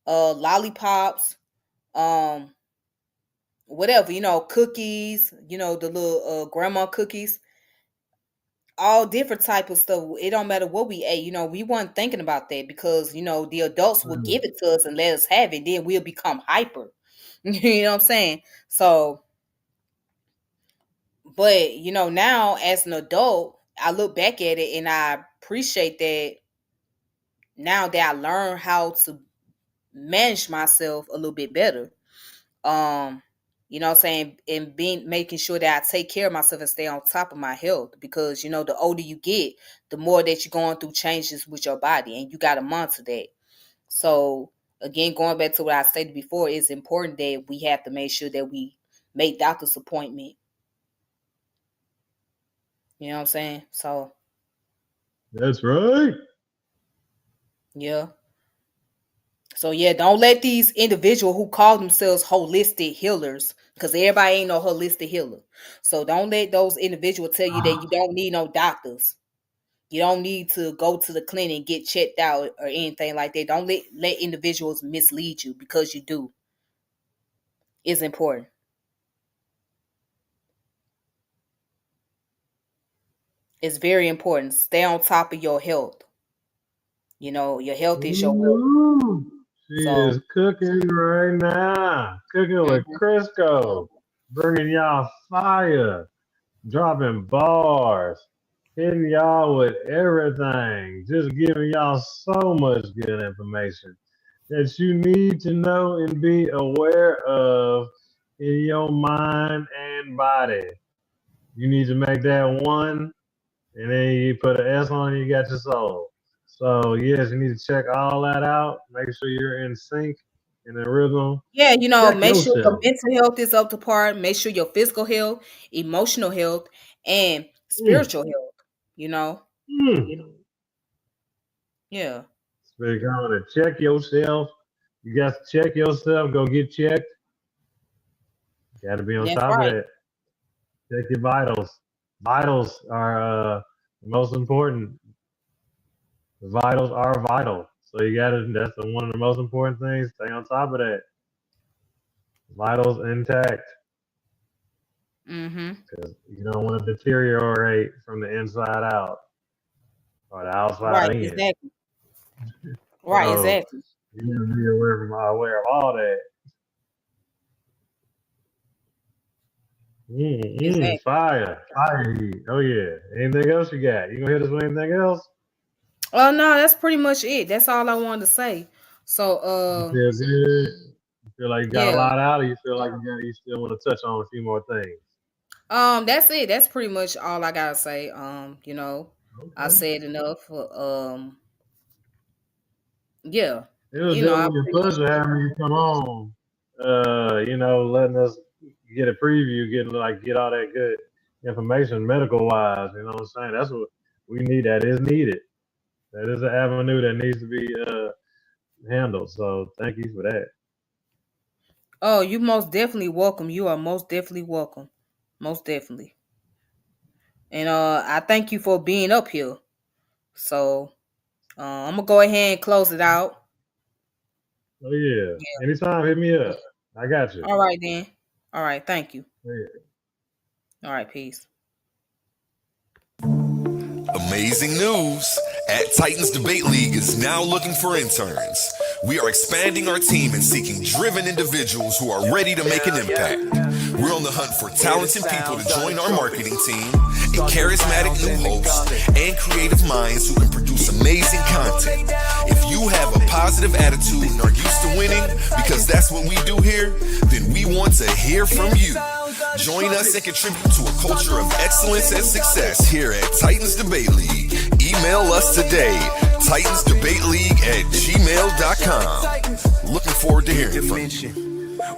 lollipops, whatever, cookies, the little grandma cookies, all different type of stuff. It don't matter what we ate, we weren't thinking about that because, the adults will give it to us and let us have it. Then we'll become hyper. You know what I'm saying? So, but, now as an adult, I look back at it and I appreciate that now that I learn how to manage myself a little bit better. You know what I'm saying? And making sure that I take care of myself and stay on top of my health because, the older you get, the more that you're going through changes with your body and you got to monitor that. So again, going back to what I stated before, it's important that we have to make sure that we make doctor's appointment. You know what I'm saying? So. That's right. Yeah. So yeah, don't let these individuals who call themselves holistic healers, because everybody ain't no holistic healer. So don't let those individuals tell you that you don't need no doctors. You don't need to go to the clinic and get checked out or anything like that. Don't let individuals mislead you because you do. It's important. It's very important. Stay on top of your health. Your health is your wealth. She is cooking right now. Cooking with Crisco. Bringing y'all fire. Dropping bars. Hitting y'all with everything. Just giving y'all so much good information that you need to know and be aware of in your mind and body. You need to make that one, and then you put an S on it, you got your soul. So, yes, you need to check all that out. Make sure you're in sync, in the rhythm. Yeah, Check make sure yourself. your mental health is up to par. Make sure your physical health, emotional health, and spiritual health, Yeah. So you're going to check yourself. You got to check yourself. Go get checked. You got to be on That's top right. of that. Check your vitals. Vitals are the most important. The vitals are vital. So you got to, that's one of the most important things. Stay on top of that. Vitals intact. Because you don't want to deteriorate from the inside out or the outside in. Exactly. Right, So exactly. you need to be aware of all that. Exactly. Fire heat. Oh yeah. Anything else you got? You gonna hit us with anything else? Oh no, that's pretty much it. That's all I wanted to say. So You feel good? You feel like you got a yeah. lot out, or you feel like you still want to touch on a few more things? That's it. That's pretty much all I gotta say. I said enough. Yeah. It was definitely a pleasure having you come on. Letting us get a preview, get all that good information medical wise. You know what I'm saying? That's what we need. That is needed. That is an avenue that needs to be handled. So thank you for that. Oh, you most definitely welcome. You are most definitely welcome. Most definitely. And I thank you for being up here. So I'm gonna go ahead and close it out. Oh yeah. Anytime, hit me up. I got you. All right then. All right, thank you. Yeah. All right, peace. Amazing news! At Titans Debate League is now looking for interns. We are expanding our team and seeking driven individuals who are ready to make an impact. We're on the hunt for talented people to join our marketing team, and charismatic new hosts, and creative minds who can produce amazing content. If you have a positive attitude and are used to winning, because that's what we do here, then we want to hear from you. Join us and contribute to a culture of excellence and success here at Titans Debate League. Email us today, titansdebateleague@gmail.com. Looking forward to hearing from you.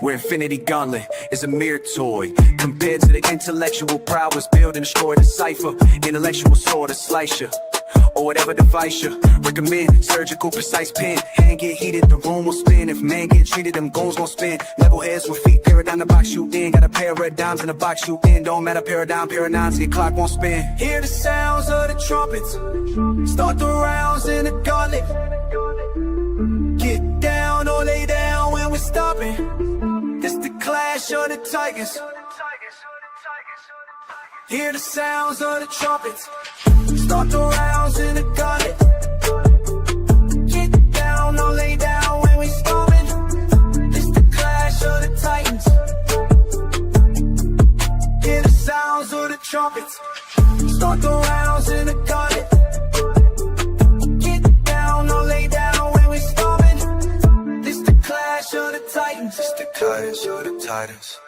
Where Infinity Gauntlet is a mere toy compared to the intellectual prowess build and destroy the cipher. Intellectual sword to slice you. or whatever device you recommend. Surgical, precise pen. Hand get heated, the room will spin. If man get treated, them goons gon' spin. Level heads with feet, paradigm the box you in. Got a pair of red dimes in the box you in. Don't matter, paradigm, paradigms, the clock won't spin. Hear the sounds of the trumpets. Start the rounds in the gauntlet. Get down or lay down when we're stopping. It's the clash of the titans. Hear the sounds of the trumpets. Start the rounds in the gauntlet. Get down or lay down when we storming. It's the clash of the titans. Hear the sounds of the trumpets. Start the rounds in the gauntlet. Get down or lay down when we storming. It's the clash of the titans. It's the clash of the titans.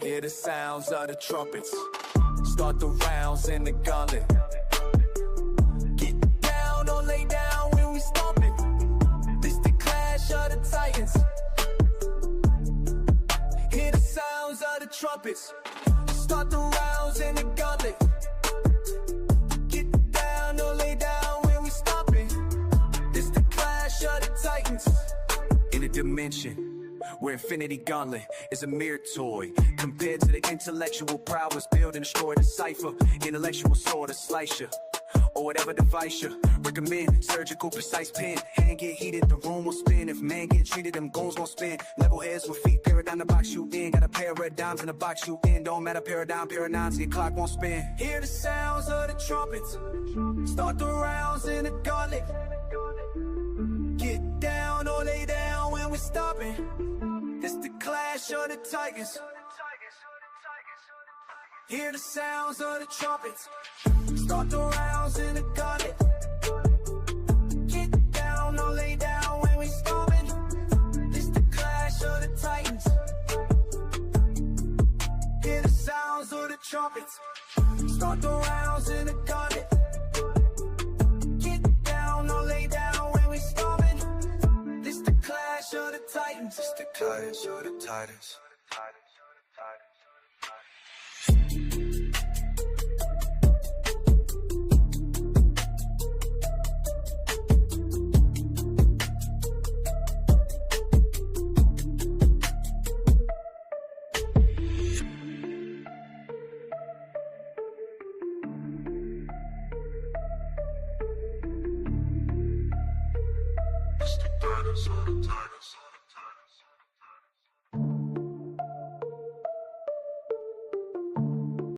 Hear the sounds of the trumpets. Start the rounds in the gauntlet. Get down or lay down when we stomping. This the clash of the titans. Hear the sounds of the trumpets. Start the rounds in the gauntlet. Get down or lay down when we stomping. This the clash of the titans. In a dimension where infinity gauntlet is a mere toy compared to the intellectual prowess build and destroy the cipher. Intellectual sword to slice you, or whatever device you recommend. Surgical, precise pen. Hand get heated, the room will spin. If man get treated, them goons gon' spin. Level heads with feet, paradigm the box you in. Got a pair of red dimes in the box you in. Don't matter, paradigm, paradigms, the clock won't spin. Hear the sounds of the trumpets. Start the rounds in the gauntlet. Get down or lay down when we're stopping. It's the clash of the titans. Hear the sounds of the trumpets. Start the rounds in the gauntlet. Get down or lay down when we storming. It's the clash of the titans. Hear the sounds of the trumpets. Start the rounds in the gauntlet. Get down or lay down when we storming. It's the clash of the titans. It's the clash of the titans. It's the titans of the titans.